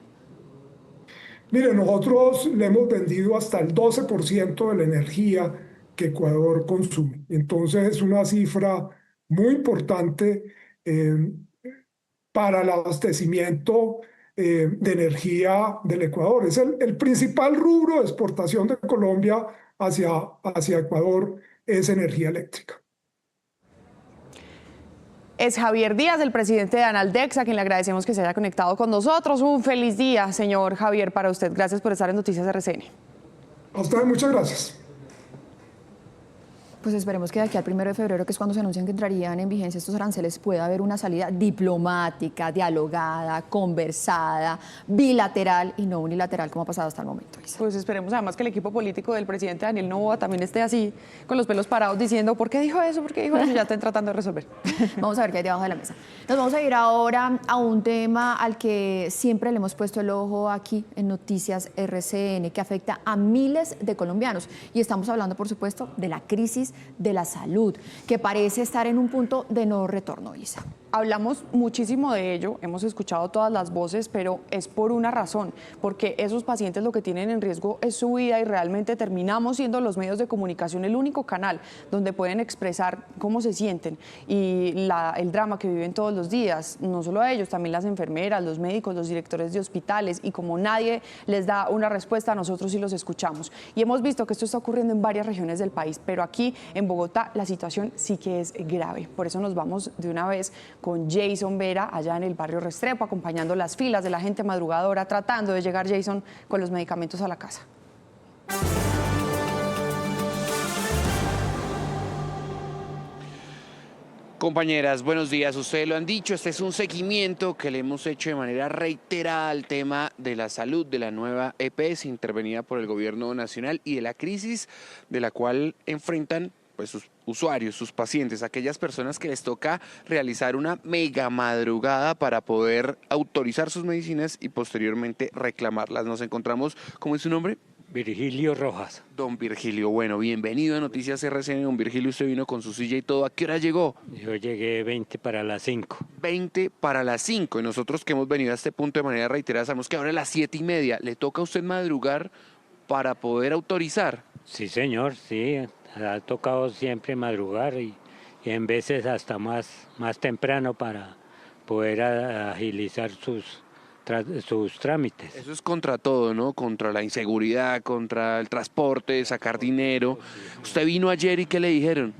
Mire, nosotros le hemos vendido hasta el 12% de la energía que Ecuador consume. Entonces es una cifra muy importante para el abastecimiento de energía del Ecuador. Es el principal rubro de exportación de Colombia hacia Ecuador, es energía eléctrica. Es Javier Díaz, el presidente de Analdex, a quien le agradecemos que se haya conectado con nosotros. Un feliz día, señor Javier, para usted. Gracias por estar en Noticias RCN. A usted muchas gracias. Pues esperemos que de aquí al 1 de febrero, que es cuando se anuncian que entrarían en vigencia estos aranceles, pueda haber una salida diplomática, dialogada, conversada, bilateral y no unilateral como ha pasado hasta el momento. Isa. Pues esperemos además que el equipo político del presidente Daniel Noboa también esté así, con los pelos parados, diciendo ¿por qué dijo eso? ¿Por qué dijo eso? Ya estén tratando de resolver. Vamos a ver qué hay debajo de la mesa. Nos vamos a ir ahora a un tema al que siempre le hemos puesto el ojo aquí en Noticias RCN, que afecta a miles de colombianos. Y estamos hablando, por supuesto, de la crisis de la salud, que parece estar en un punto de no retorno, Isa. Hablamos muchísimo de ello, hemos escuchado todas las voces, pero es por una razón, porque esos pacientes lo que tienen en riesgo es su vida y realmente terminamos siendo los medios de comunicación el único canal donde pueden expresar cómo se sienten y el drama que viven todos los días, no solo a ellos, también las enfermeras, los médicos, los directores de hospitales, y como nadie les da una respuesta, nosotros sí los escuchamos. Y hemos visto que esto está ocurriendo en varias regiones del país, pero aquí en Bogotá la situación sí que es grave. Por eso nos vamos de una vez con Jason Vera, allá en el barrio Restrepo, acompañando las filas de la gente madrugadora, tratando de llegar, Jason, con los medicamentos a la casa. Compañeras, buenos días. Ustedes lo han dicho, este es un seguimiento que le hemos hecho de manera reiterada al tema de la salud, de la nueva EPS intervenida por el gobierno nacional y de la crisis de la cual enfrentan pues sus usuarios, sus pacientes, aquellas personas que les toca realizar una mega madrugada para poder autorizar sus medicinas y posteriormente reclamarlas. Nos encontramos, ¿cómo es su nombre? Virgilio Rojas. Don Virgilio, bueno, bienvenido a Noticias RCN. Don Virgilio, usted vino con su silla y todo. ¿A qué hora llegó? Yo llegué 20 para las 5. 20 para las 5. Y nosotros que hemos venido a este punto de manera reiterada, sabemos que ahora a las 7:30 le toca a usted madrugar para poder autorizar. Sí, señor, sí. Ha tocado siempre madrugar y en veces hasta más temprano para poder agilizar sus trámites. Eso es contra todo, ¿no? Contra la inseguridad, contra el transporte, sacar dinero. ¿Usted vino ayer y qué le dijeron?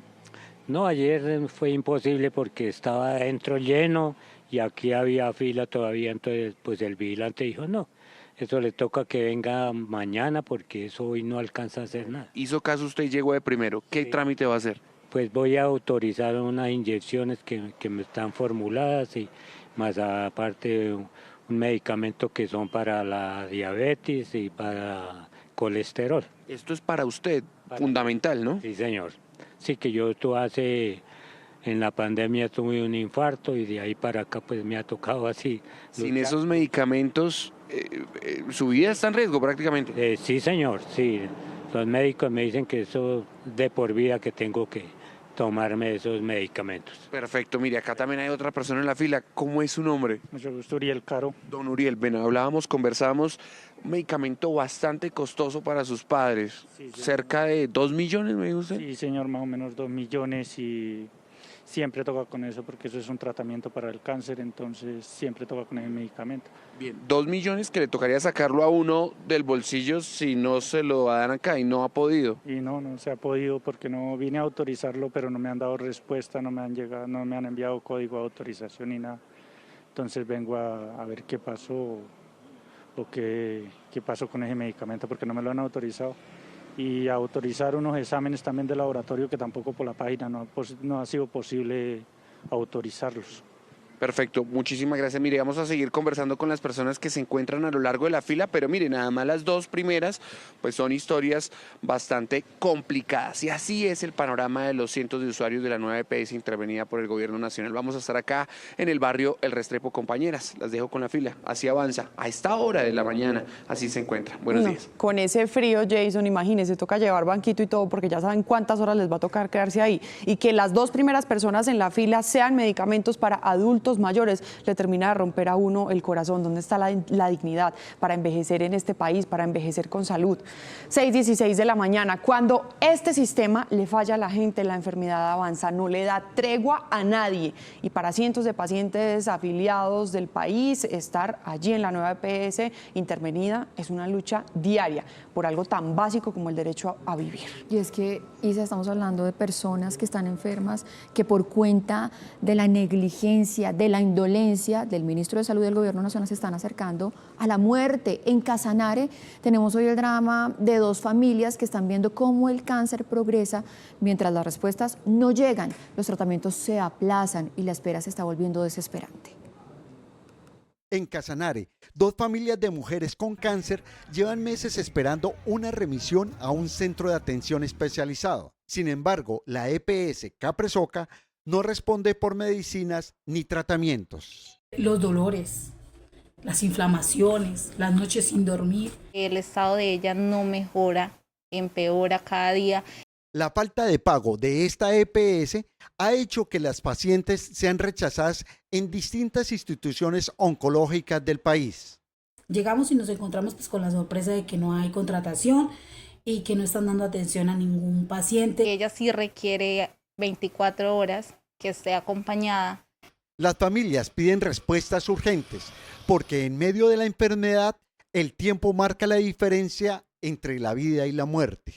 No, ayer fue imposible porque estaba adentro lleno y aquí había fila todavía, entonces pues el vigilante dijo no, eso le toca que venga mañana porque eso hoy no alcanza a hacer nada. Hizo caso usted y llegó de primero. ¿Qué trámite va a hacer? Pues voy a autorizar unas inyecciones que me están formuladas y más aparte un medicamento que son para la diabetes y para colesterol. Esto es para usted, fundamental, ¿no? Sí, señor. Sí, que yo en la pandemia tuve un infarto y de ahí para acá pues me ha tocado así. Sin esos medicamentos, su vida está en riesgo prácticamente. Sí, señor, sí. Los médicos me dicen que eso de por vida que tengo que tomarme esos medicamentos. Perfecto, mire, acá también hay otra persona en la fila. ¿Cómo es su nombre? Mucho gusto, Uriel Caro. Don Uriel, ven, conversábamos, un medicamento bastante costoso para sus padres, sí, cerca de 2 millones, me dijo usted. Sí, señor, más o menos 2 millones y siempre toca con eso porque eso es un tratamiento para el cáncer, entonces siempre toca con el medicamento. Bien, 2 millones que le tocaría sacarlo a uno del bolsillo si no se lo dan acá y no ha podido. Y no se ha podido porque no vine a autorizarlo, pero no me han dado respuesta, no me han llegado, no me han enviado código de autorización ni nada. Entonces vengo a ver qué pasó o qué pasó con ese medicamento porque no me lo han autorizado. Y a autorizar unos exámenes también de laboratorio que tampoco por la página no ha sido posible autorizarlos. Perfecto, muchísimas gracias. Mire, vamos a seguir conversando con las personas que se encuentran a lo largo de la fila, pero mire, nada más las dos primeras, pues son historias bastante complicadas. Y así es el panorama de los cientos de usuarios de la nueva EPS intervenida por el gobierno nacional. Vamos a estar acá en el barrio El Restrepo, compañeras. Las dejo con la fila. Así avanza. A esta hora de la mañana, así se encuentra. Buenos días. Con ese frío, Jason, imagínese, toca llevar banquito y todo, porque ya saben cuántas horas les va a tocar quedarse ahí. Y que las dos primeras personas en la fila sean medicamentos para adultos mayores, le termina de romper a uno el corazón. ¿Dónde está la dignidad para envejecer en este país, para envejecer con salud? 6:16 de la mañana. Cuando este sistema le falla a la gente, la enfermedad avanza, no le da tregua a nadie. Y para cientos de pacientes afiliados del país, estar allí en la nueva EPS intervenida es una lucha diaria por algo tan básico como el derecho a vivir. Y es que, Isa, estamos hablando de personas que están enfermas, que por cuenta de la negligencia, de la indolencia del ministro de Salud del Gobierno Nacional se están acercando a la muerte. En Casanare tenemos hoy el drama de dos familias que están viendo cómo el cáncer progresa mientras las respuestas no llegan, los tratamientos se aplazan y la espera se está volviendo desesperante. En Casanare, dos familias de mujeres con cáncer llevan meses esperando una remisión a un centro de atención especializado. Sin embargo, la EPS Capresoca no responde por medicinas ni tratamientos. Los dolores, las inflamaciones, las noches sin dormir. El estado de ella no mejora, empeora cada día. La falta de pago de esta EPS ha hecho que las pacientes sean rechazadas en distintas instituciones oncológicas del país. Llegamos y nos encontramos pues con la sorpresa de que no hay contratación y que no están dando atención a ningún paciente. Ella sí requiere 24 horas que esté acompañada. Las familias piden respuestas urgentes porque en medio de la enfermedad el tiempo marca la diferencia entre la vida y la muerte.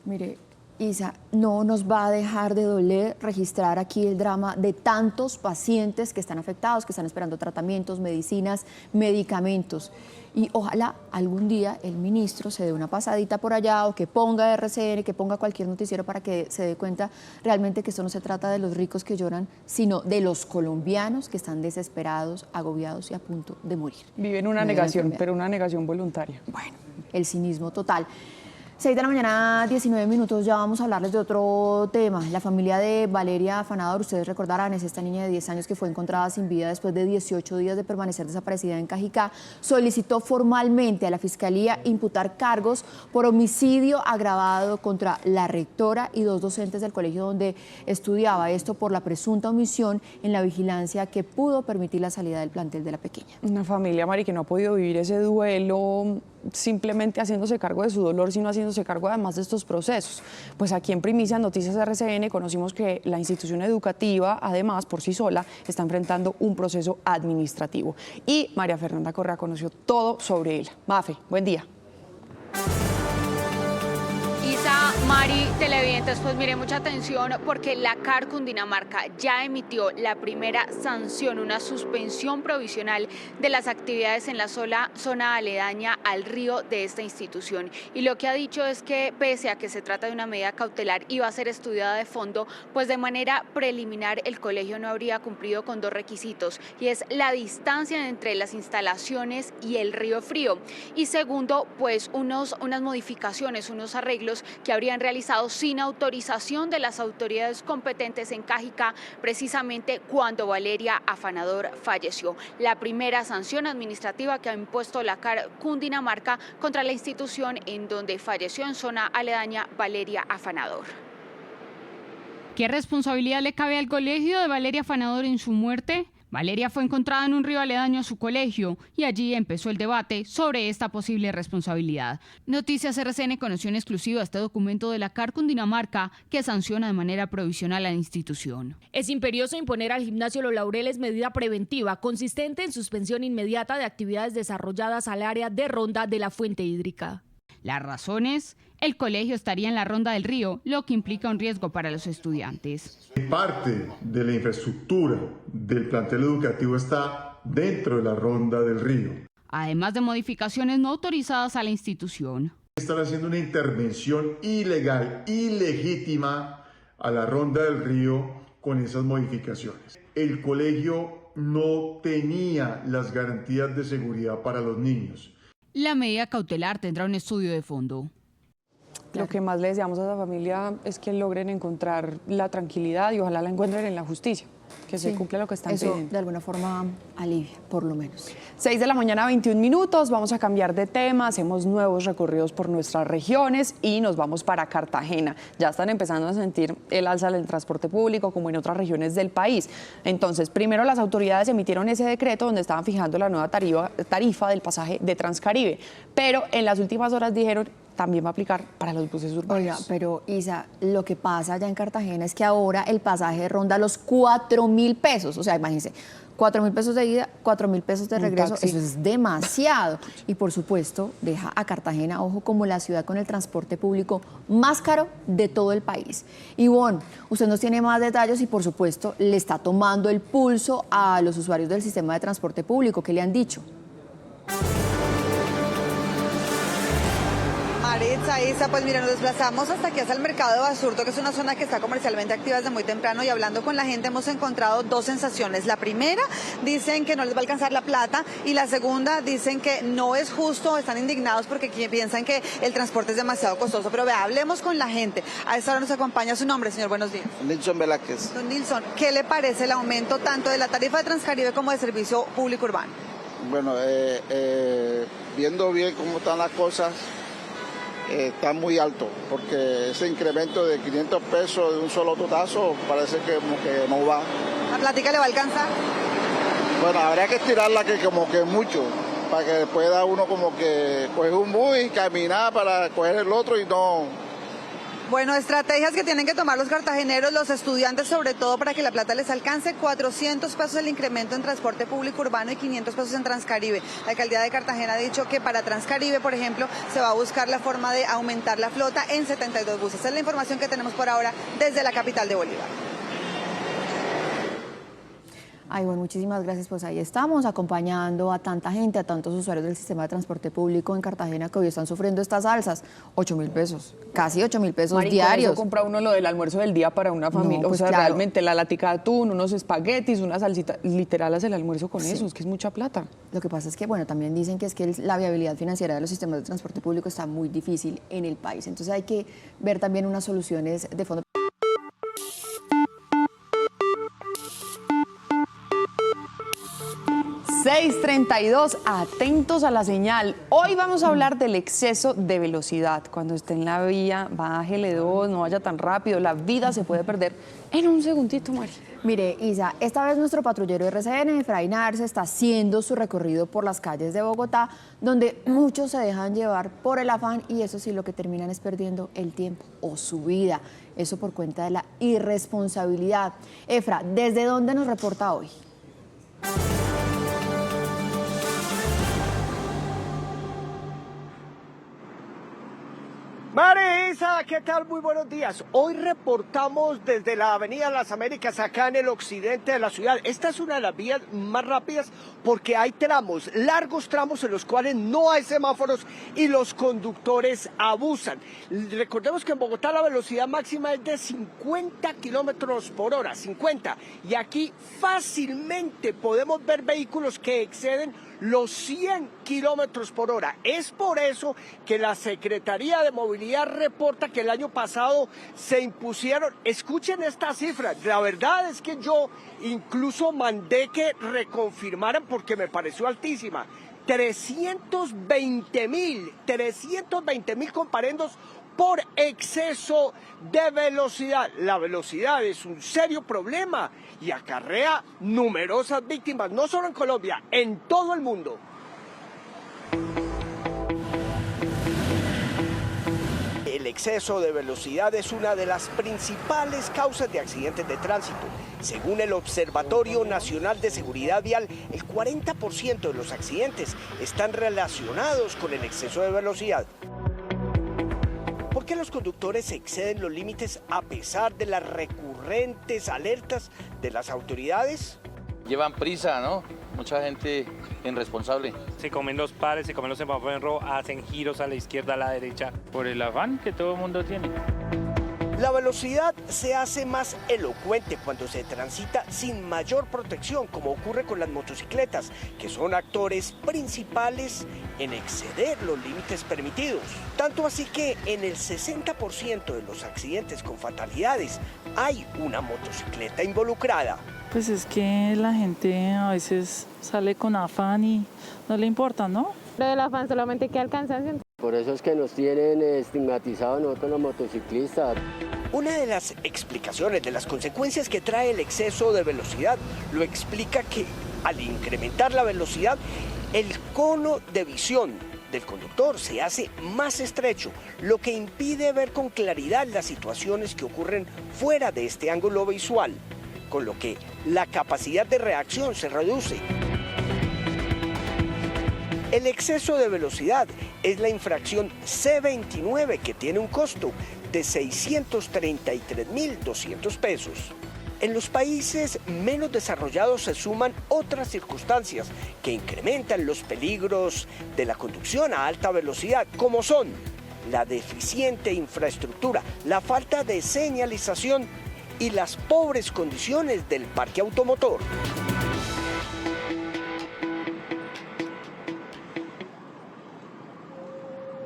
Mire, Isa, no nos va a dejar de doler registrar aquí el drama de tantos pacientes que están afectados, que están esperando tratamientos, medicinas, medicamentos. Y ojalá algún día el ministro se dé una pasadita por allá o que ponga RCN, que ponga cualquier noticiero para que se dé cuenta realmente que esto no se trata de los ricos que lloran, sino de los colombianos que están desesperados, agobiados y a punto de morir. Viven una negación, pero una negación voluntaria. Bueno, el cinismo total. 6 de la mañana, 19 minutos, ya vamos a hablarles de otro tema. La familia de Valeria Afanador, ustedes recordarán, es esta niña de 10 años que fue encontrada sin vida después de 18 días de permanecer desaparecida en Cajicá, solicitó formalmente a la Fiscalía imputar cargos por homicidio agravado contra la rectora y dos docentes del colegio donde estudiaba, esto por la presunta omisión en la vigilancia que pudo permitir la salida del plantel de la pequeña. Una familia, Mari, que no ha podido vivir ese duelo simplemente haciéndose cargo de su dolor, sino haciéndose cargo además de estos procesos. Pues aquí en Primicia Noticias RCN conocimos que la institución educativa, además, por sí sola, está enfrentando un proceso administrativo. Y María Fernanda Correa conoció todo sobre él. Mafe, buen día. Isa, Mari, televidentes, pues mire, mucha atención porque la CAR Cundinamarca ya emitió la primera sanción, una suspensión provisional de las actividades en la zona aledaña al río de esta institución. Y lo que ha dicho es que pese a que se trata de una medida cautelar y va a ser estudiada de fondo, pues de manera preliminar el colegio no habría cumplido con 2 requisitos, y es la distancia entre las instalaciones y el río Frío. Y segundo, pues unas modificaciones, unos arreglos que habrían realizado sin autorización de las autoridades competentes en Cajicá, precisamente cuando Valeria Afanador falleció. La primera sanción administrativa que ha impuesto la CAR Cundinamarca contra la institución en donde falleció en zona aledaña Valeria Afanador. ¿Qué responsabilidad le cabe al colegio de Valeria Afanador en su muerte? Valeria fue encontrada en un río aledaño a su colegio y allí empezó el debate sobre esta posible responsabilidad. Noticias RCN conoció en exclusiva este documento de la CAR Cundinamarca que sanciona de manera provisional a la institución. Es imperioso imponer al gimnasio Los Laureles medida preventiva consistente en suspensión inmediata de actividades desarrolladas al área de ronda de la fuente hídrica. Las razones: el colegio estaría en la ronda del río, lo que implica un riesgo para los estudiantes. Parte de la infraestructura del plantel educativo está dentro de la ronda del río. Además de modificaciones no autorizadas a la institución. Están haciendo una intervención ilegal, ilegítima a la ronda del río con esas modificaciones. El colegio no tenía las garantías de seguridad para los niños. La medida cautelar tendrá un estudio de fondo. Lo que más le deseamos a esa familia es que logren encontrar la tranquilidad y ojalá la encuentren en la justicia, que se cumpla lo que están pidiendo. Eso de alguna forma alivia, por lo menos. 6 de la mañana, 21 minutos, vamos a cambiar de tema, hacemos nuevos recorridos por nuestras regiones y nos vamos para Cartagena. Ya están empezando a sentir el alza del transporte público como en otras regiones del país. Entonces, primero las autoridades emitieron ese decreto donde estaban fijando la nueva tarifa del pasaje de Transcaribe, pero en las últimas horas dijeron también va a aplicar para los buses urbanos. Oiga, pero Isa, lo que pasa allá en Cartagena es que ahora el pasaje ronda los 4.000 pesos. O sea, imagínense, 4.000 pesos de ida, 4.000 pesos de regreso. Eso es demasiado. Y por supuesto, deja a Cartagena, ojo, como la ciudad con el transporte público más caro de todo el país. Ivonne, usted nos tiene más detalles y por supuesto le está tomando el pulso a los usuarios del sistema de transporte público. ¿Qué le han dicho? Maritza, Isa, pues mira, nos desplazamos hasta aquí, hasta el mercado de Basurto, que es una zona que está comercialmente activa desde muy temprano, y hablando con la gente hemos encontrado 2 sensaciones. La primera, dicen que no les va a alcanzar la plata, y la segunda, dicen que no es justo, están indignados porque piensan que el transporte es demasiado costoso. Pero vea, hablemos con la gente. A esta hora nos acompaña su nombre, señor, buenos días. Nilson Velázquez. Don Nilson, ¿qué le parece el aumento tanto de la tarifa de Transcaribe como de servicio público urbano? Bueno, viendo bien cómo están las cosas, está muy alto, porque ese incremento de 500 pesos de un solo totazo parece que como que no va. ¿La plática le va a alcanzar? Bueno, habría que estirarla que como que mucho, para que pueda uno como que coger un bus y caminar para coger el otro y no... Bueno, estrategias que tienen que tomar los cartageneros, los estudiantes sobre todo, para que la plata les alcance. 400 pesos el incremento en transporte público urbano y 500 pesos en Transcaribe. La alcaldía de Cartagena ha dicho que para Transcaribe, por ejemplo, se va a buscar la forma de aumentar la flota en 72 buses. Esa es la información que tenemos por ahora desde la capital de Bolívar. Ay, bueno, muchísimas gracias. Pues ahí estamos acompañando a tanta gente, a tantos usuarios del sistema de transporte público en Cartagena que hoy están sufriendo estas alzas. 8.000 pesos, casi 8.000 pesos diarios. Eso compra uno lo del almuerzo del día para una familia. No, pues o sea, claro. realmente la latica de atún, unos espaguetis, una salsita, literal hace el almuerzo con eso, es que es mucha plata. Lo que pasa es que, bueno, también dicen que es que la viabilidad financiera de los sistemas de transporte público está muy difícil en el país. Entonces hay que ver también unas soluciones de fondo. ...6:32, atentos a la señal. Hoy vamos a hablar del exceso de velocidad. Cuando esté en la vía, bájele 2, no vaya tan rápido. La vida se puede perder en un segundito, Mari. Mire, Isa, esta vez nuestro patrullero RCN, Efraín Arce, está haciendo su recorrido por las calles de Bogotá, donde muchos se dejan llevar por el afán y eso sí, lo que terminan es perdiendo el tiempo o su vida. Eso por cuenta de la irresponsabilidad. Efra, ¿desde dónde nos reporta hoy? Marisa, ¿qué tal? Muy buenos días. Hoy reportamos desde la Avenida Las Américas, acá en el occidente de la ciudad. Esta es una de las vías más rápidas porque hay tramos, largos tramos en los cuales no hay semáforos y los conductores abusan. Recordemos que en Bogotá la velocidad máxima es de 50 kilómetros por hora, 50. Y aquí fácilmente podemos ver vehículos que exceden los 100 kilómetros por hora. Es por eso que la Secretaría de Movilidad reporta que el año pasado se impusieron, escuchen esta cifra, la verdad es que yo incluso mandé que reconfirmaran porque me pareció altísima, 320.000 comparendos por exceso de velocidad. La velocidad es un serio problema y acarrea numerosas víctimas, no solo en Colombia, en todo el mundo. El exceso de velocidad es una de las principales causas de accidentes de tránsito. Según el Observatorio Nacional de Seguridad Vial, el 40% de los accidentes están relacionados con el exceso de velocidad. ¿Por qué los conductores exceden los límites a pesar de las recurrentes alertas de las autoridades? Llevan prisa, ¿no? Mucha gente irresponsable. Se comen los pares, se comen los semáforos en rojo, hacen giros a la izquierda, a la derecha, por el afán que todo el mundo tiene. La velocidad se hace más elocuente cuando se transita sin mayor protección, como ocurre con las motocicletas, que son actores principales en exceder los límites permitidos. Tanto así que en el 60% de los accidentes con fatalidades hay una motocicleta involucrada. Pues es que la gente a veces sale con afán y no le importa, ¿no? Lo del afán solamente que alcanzan. Por eso es que nos tienen estigmatizados nosotros los motociclistas. Una de las explicaciones de las consecuencias que trae el exceso de velocidad lo explica que al incrementar la velocidad, el cono de visión del conductor se hace más estrecho, lo que impide ver con claridad las situaciones que ocurren fuera de este ángulo visual, con lo que la capacidad de reacción se reduce. El exceso de velocidad es la infracción C29 que tiene un costo de 633.200 pesos. En los países menos desarrollados se suman otras circunstancias que incrementan los peligros de la conducción a alta velocidad, como son la deficiente infraestructura, la falta de señalización y las pobres condiciones del parque automotor.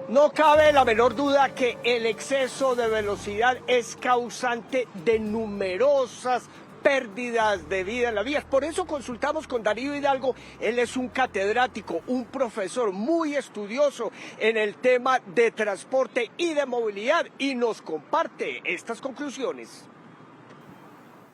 No cabe la menor duda que el exceso de velocidad es causante de numerosas pérdidas de vida en las vías. Por eso consultamos con Darío Hidalgo. Él es un catedrático, un profesor muy estudioso en el tema de transporte y de movilidad y nos comparte estas conclusiones.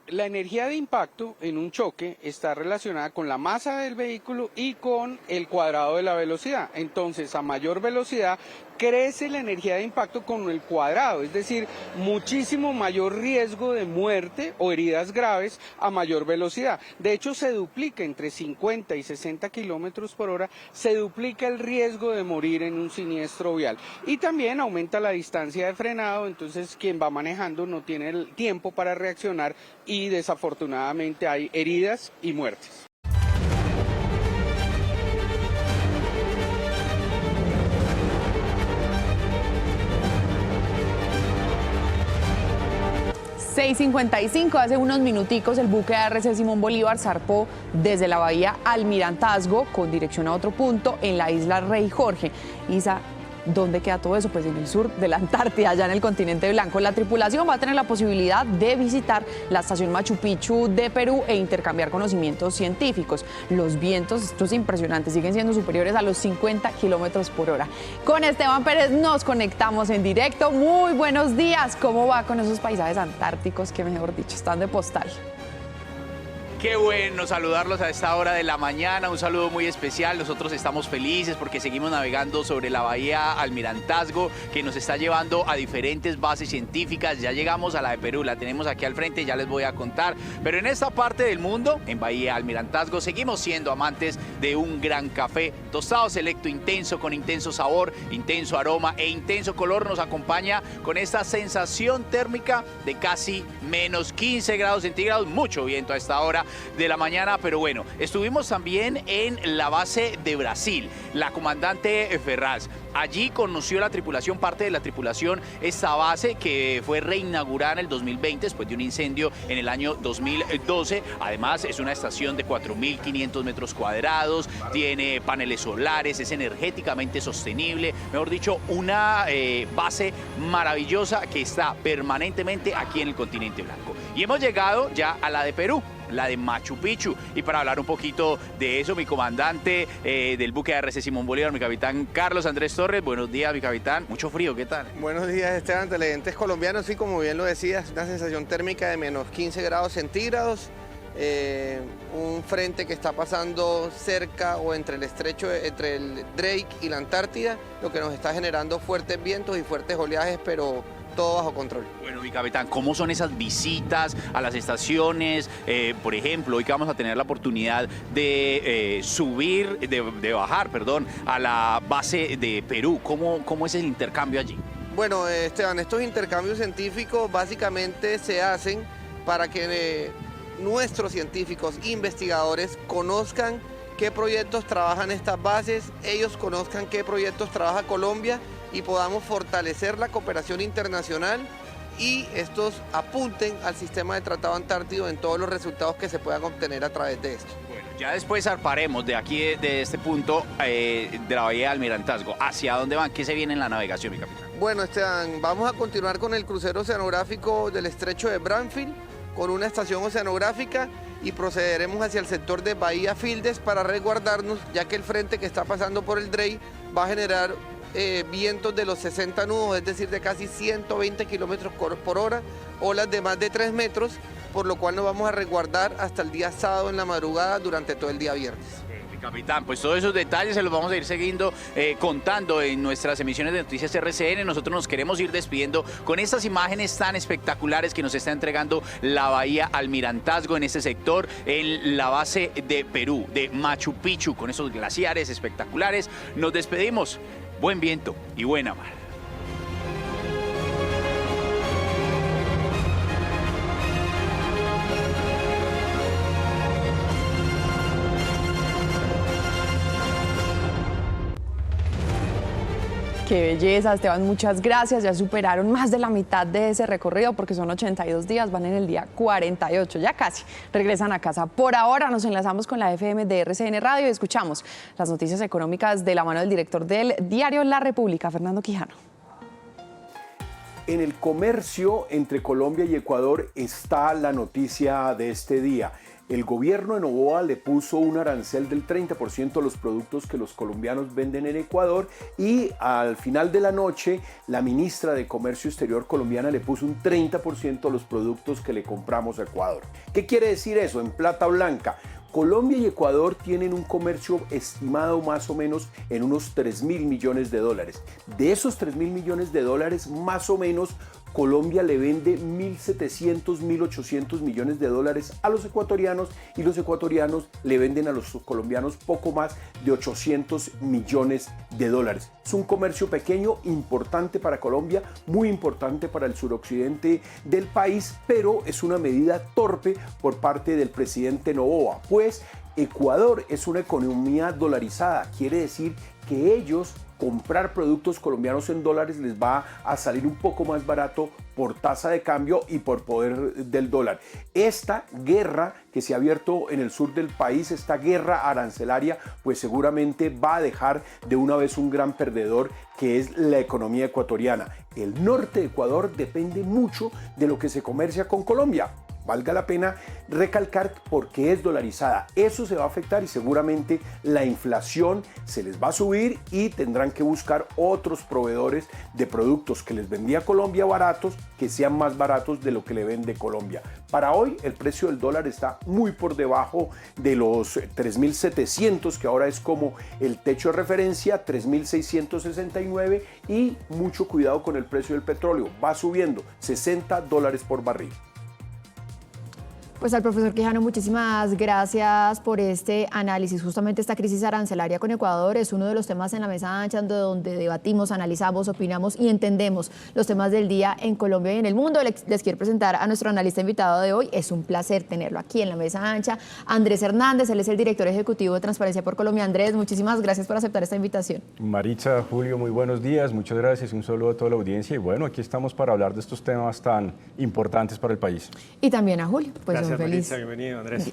La energía de impacto en un choque está relacionada con la masa del vehículo y con el cuadrado de la velocidad. Entonces, a mayor velocidad crece la energía de impacto con el cuadrado, es decir, muchísimo mayor riesgo de muerte o heridas graves a mayor velocidad. De hecho, se duplica entre 50 y 60 kilómetros por hora, se duplica el riesgo de morir en un siniestro vial. Y también aumenta la distancia de frenado, entonces quien va manejando no tiene el tiempo para reaccionar y desafortunadamente hay heridas y muertes. ...6:55, hace unos minuticos el buque ARC Simón Bolívar zarpó desde la bahía Almirantazgo con dirección a otro punto en la isla Rey Jorge. Isa, ¿dónde queda todo eso? Pues en el sur de la Antártida, allá en el continente blanco. La tripulación va a tener la posibilidad de visitar la estación Machu Picchu de Perú e intercambiar conocimientos científicos. Los vientos, esto es impresionante, siguen siendo superiores a los 50 kilómetros por hora. Con Esteban Pérez nos conectamos en directo. Muy buenos días. ¿Cómo va con esos paisajes antárticos que, mejor dicho, están de postal? Qué bueno saludarlos a esta hora de la mañana, un saludo muy especial. Nosotros estamos felices porque seguimos navegando sobre la bahía Almirantazgo, que nos está llevando a diferentes bases científicas. Ya llegamos a la de Perú, la tenemos aquí al frente, ya les voy a contar. Pero en esta parte del mundo, en bahía Almirantazgo, seguimos siendo amantes de un gran café tostado selecto, intenso, con intenso sabor, intenso aroma e intenso color. Nos acompaña con esta sensación térmica de casi menos 15 grados centígrados, mucho viento a esta hora de la mañana, pero bueno, estuvimos también en la base de Brasil, la comandante Ferraz. Allí conoció la tripulación, parte de la tripulación, esta base que fue reinaugurada en el 2020 después de un incendio en el año 2012. Además, es una estación de 4.500 metros cuadrados, tiene paneles solares, es energéticamente sostenible, mejor dicho, una base maravillosa que está permanentemente aquí en el continente blanco. Y hemos llegado ya a la de Perú, la de Machu Picchu. Y para hablar un poquito de eso, mi comandante del buque ARC Simón Bolívar, mi capitán Carlos Andrés Torres. Buenos días, mi capitán. Mucho frío, ¿qué tal? Buenos días, Esteban, televidentes colombianos. Sí, como bien lo decías, una sensación térmica de menos 15 grados centígrados. Un frente que está pasando cerca o entre el estrecho, entre el Drake y la Antártida, lo que nos está generando fuertes vientos y fuertes oleajes, pero todo bajo control. Bueno, mi capitán, ¿cómo son esas visitas a las estaciones? Por ejemplo, hoy que vamos a tener la oportunidad de bajar, a la base de Perú. ¿Cómo es el intercambio allí? Bueno, Esteban, estos intercambios científicos básicamente se hacen para que nuestros científicos investigadores conozcan qué proyectos trabajan estas bases, ellos conozcan qué proyectos trabaja Colombia y podamos fortalecer la cooperación internacional y estos apunten al sistema de tratado antártico en todos los resultados que se puedan obtener a través de esto. Bueno, ya después zarparemos de aquí, de este punto de la bahía de Almirantazgo. ¿Hacia dónde van? ¿Qué se viene en la navegación, mi capitán? Bueno, Esteban, vamos a continuar con el crucero oceanográfico del estrecho de Bransfield, con una estación oceanográfica, y procederemos hacia el sector de Bahía Fildes para resguardarnos, ya que el frente que está pasando por el Drake va a generar vientos de los 60 nudos, es decir, de casi 120 kilómetros por hora, olas de más de 3 metros, por lo cual nos vamos a resguardar hasta el día sábado en la madrugada durante todo el día viernes. Capitán, pues todos esos detalles se los vamos a ir siguiendo, contando en nuestras emisiones de Noticias RCN. Nosotros nos queremos ir despidiendo con estas imágenes tan espectaculares que nos está entregando la bahía Almirantazgo en este sector, en la base de Perú, de Machu Picchu, con esos glaciares espectaculares. Nos despedimos. Buen viento y buena mar. Qué belleza, Esteban, muchas gracias. Ya superaron más de la mitad de ese recorrido porque son 82 días, van en el día 48, ya casi regresan a casa. Por ahora nos enlazamos con la FM de RCN Radio y escuchamos las noticias económicas de la mano del director del diario La República, Fernando Quijano. En el comercio entre Colombia y Ecuador está la noticia de este día. El gobierno de Noboa le puso un arancel del 30% a los productos que los colombianos venden en Ecuador y al final de la noche la ministra de Comercio Exterior colombiana le puso un 30% a los productos que le compramos a Ecuador. ¿Qué quiere decir eso en plata blanca? Colombia y Ecuador tienen un comercio estimado más o menos en unos 3.000 millones de dólares. De esos 3.000 millones de dólares, más o menos, Colombia le vende 1.700, 1.800 millones de dólares a los ecuatorianos y los ecuatorianos le venden a los colombianos poco más de 800 millones de dólares. Es un comercio pequeño, importante para Colombia, muy importante para el suroccidente del país, pero es una medida torpe por parte del presidente Noboa, pues Ecuador es una economía dolarizada, quiere decir que ellos comprar productos colombianos en dólares les va a salir un poco más barato por tasa de cambio y por poder del dólar. Esta guerra que se ha abierto en el sur del país, esta guerra arancelaria, pues seguramente va a dejar de una vez un gran perdedor que es la economía ecuatoriana. El norte de Ecuador depende mucho de lo que se comercia con Colombia. valga la pena recalcar porque es dolarizada. Eso se va a afectar y seguramente la inflación se les va a subir y tendrán que buscar otros proveedores de productos que les vendía Colombia baratos, que sean más baratos de lo que le vende Colombia. Para hoy el precio del dólar está muy por debajo de los 3.700, que ahora es como el techo de referencia, 3.669, y mucho cuidado con el precio del petróleo, va subiendo $60 por barril. Pues al profesor Quijano, muchísimas gracias por este análisis. Justamente esta crisis arancelaria con Ecuador es uno de los temas en la mesa ancha donde debatimos, analizamos, opinamos y entendemos los temas del día en Colombia y en el mundo. Les quiero presentar a nuestro analista invitado de hoy. Es un placer tenerlo aquí en la mesa ancha. Andrés Hernández, él es el director ejecutivo de Transparencia por Colombia. Andrés, muchísimas gracias por aceptar esta invitación. Maritza, Julio, muy buenos días. Muchas gracias. Un saludo a toda la audiencia. Y bueno, aquí estamos para hablar de estos temas tan importantes para el país. Y también a Julio. Pues gracias, feliz. Maritza, bienvenido, Andrés.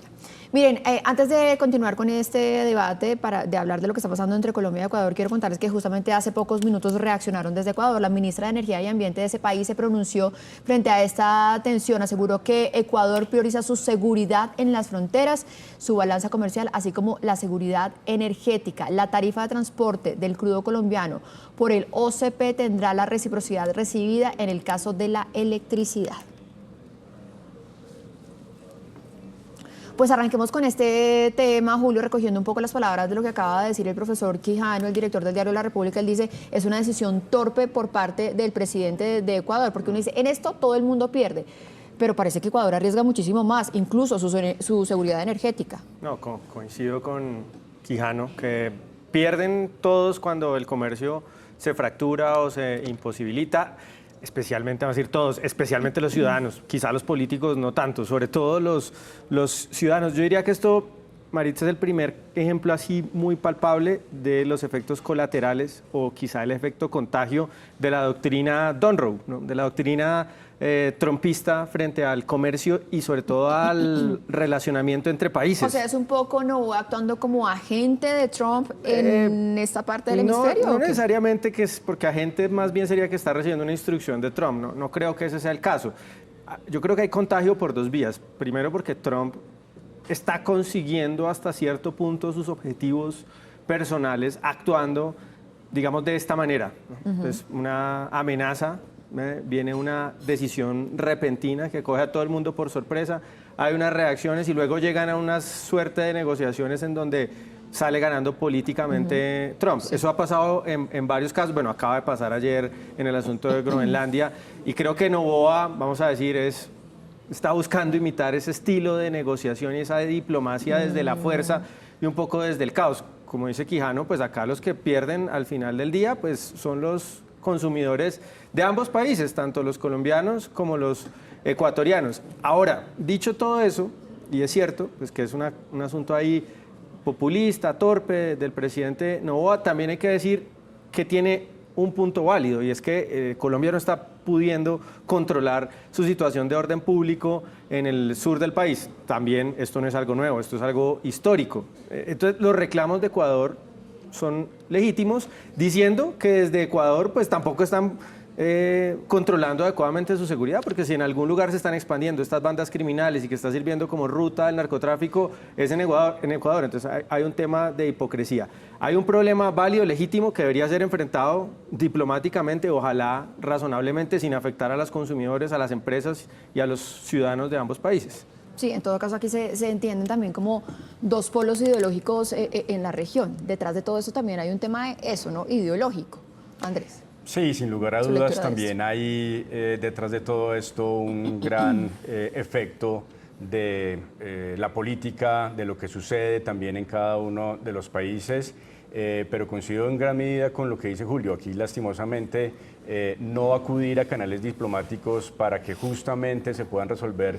Miren, antes de continuar con este debate, de hablar de lo que está pasando entre Colombia y Ecuador, quiero contarles que justamente hace pocos minutos reaccionaron desde Ecuador. La ministra de Energía y Ambiente de ese país se pronunció frente a esta tensión. Aseguró que Ecuador prioriza su seguridad en las fronteras, su balanza comercial, así como la seguridad energética. La tarifa de transporte del crudo colombiano por el OCP tendrá la reciprocidad recibida en el caso de la electricidad. Pues arranquemos con este tema, Julio, recogiendo un poco las palabras de lo que acaba de decir el profesor Quijano, el director del diario La República. Él dice, es una decisión torpe por parte del presidente de Ecuador, porque uno dice, en esto todo el mundo pierde, pero parece que Ecuador arriesga muchísimo más, incluso su seguridad energética. No, coincido con Quijano, que pierden todos cuando el comercio se fractura o se imposibilita. Especialmente, vamos a decir todos, especialmente los ciudadanos, quizá los políticos no tanto, sobre todo los ciudadanos. Yo diría que esto, Maritza, es el primer ejemplo así muy palpable de los efectos colaterales o quizá el efecto contagio de la doctrina Dunrow, ¿no? De la doctrina trumpista frente al comercio y sobre todo al relacionamiento entre países. O sea, es un poco no actuando como agente de Trump en esta parte del hemisferio. No necesariamente, que es porque agente más bien sería que está recibiendo una instrucción de Trump. No creo que ese sea el caso. Yo creo que hay contagio por dos vías. Primero, porque Trump está consiguiendo hasta cierto punto sus objetivos personales actuando, digamos, de esta manera, ¿no? Entonces, una amenaza, viene una decisión repentina que coge a todo el mundo por sorpresa, hay unas reacciones y luego llegan a una suerte de negociaciones en donde sale ganando políticamente Trump. Sí. Eso ha pasado en varios casos. Bueno, acaba de pasar ayer en el asunto de Groenlandia y creo que Noboa, vamos a decir, está buscando imitar ese estilo de negociación y esa diplomacia desde la fuerza y un poco desde el caos. Como dice Quijano, pues acá los que pierden al final del día pues son los consumidores de ambos países, tanto los colombianos como los ecuatorianos. Ahora, dicho todo eso, y es cierto, pues que es un asunto ahí populista, torpe del presidente Noboa, también hay que decir que tiene un punto válido y es que Colombia no está pudiendo controlar su situación de orden público en el sur del país. También esto no es algo nuevo, esto es algo histórico. Entonces los reclamos de Ecuador son legítimos, diciendo que desde Ecuador pues tampoco están controlando adecuadamente su seguridad, porque si en algún lugar se están expandiendo estas bandas criminales y que está sirviendo como ruta del narcotráfico es en Ecuador. Entonces hay un tema de hipocresía. Hay un problema válido, legítimo, que debería ser enfrentado diplomáticamente, ojalá razonablemente, sin afectar a los consumidores, a las empresas y a los ciudadanos de ambos países. Sí, en todo caso aquí se entienden también como dos polos ideológicos en la región. Detrás de todo eso también hay un tema de eso, ¿no? Ideológico. Andrés. Sí, sin lugar a dudas también hay detrás de todo esto un gran efecto de la política, de lo que sucede también en cada uno de los países, pero coincido en gran medida con lo que dice Julio. Aquí lastimosamente no acudir a canales diplomáticos para que justamente se puedan resolver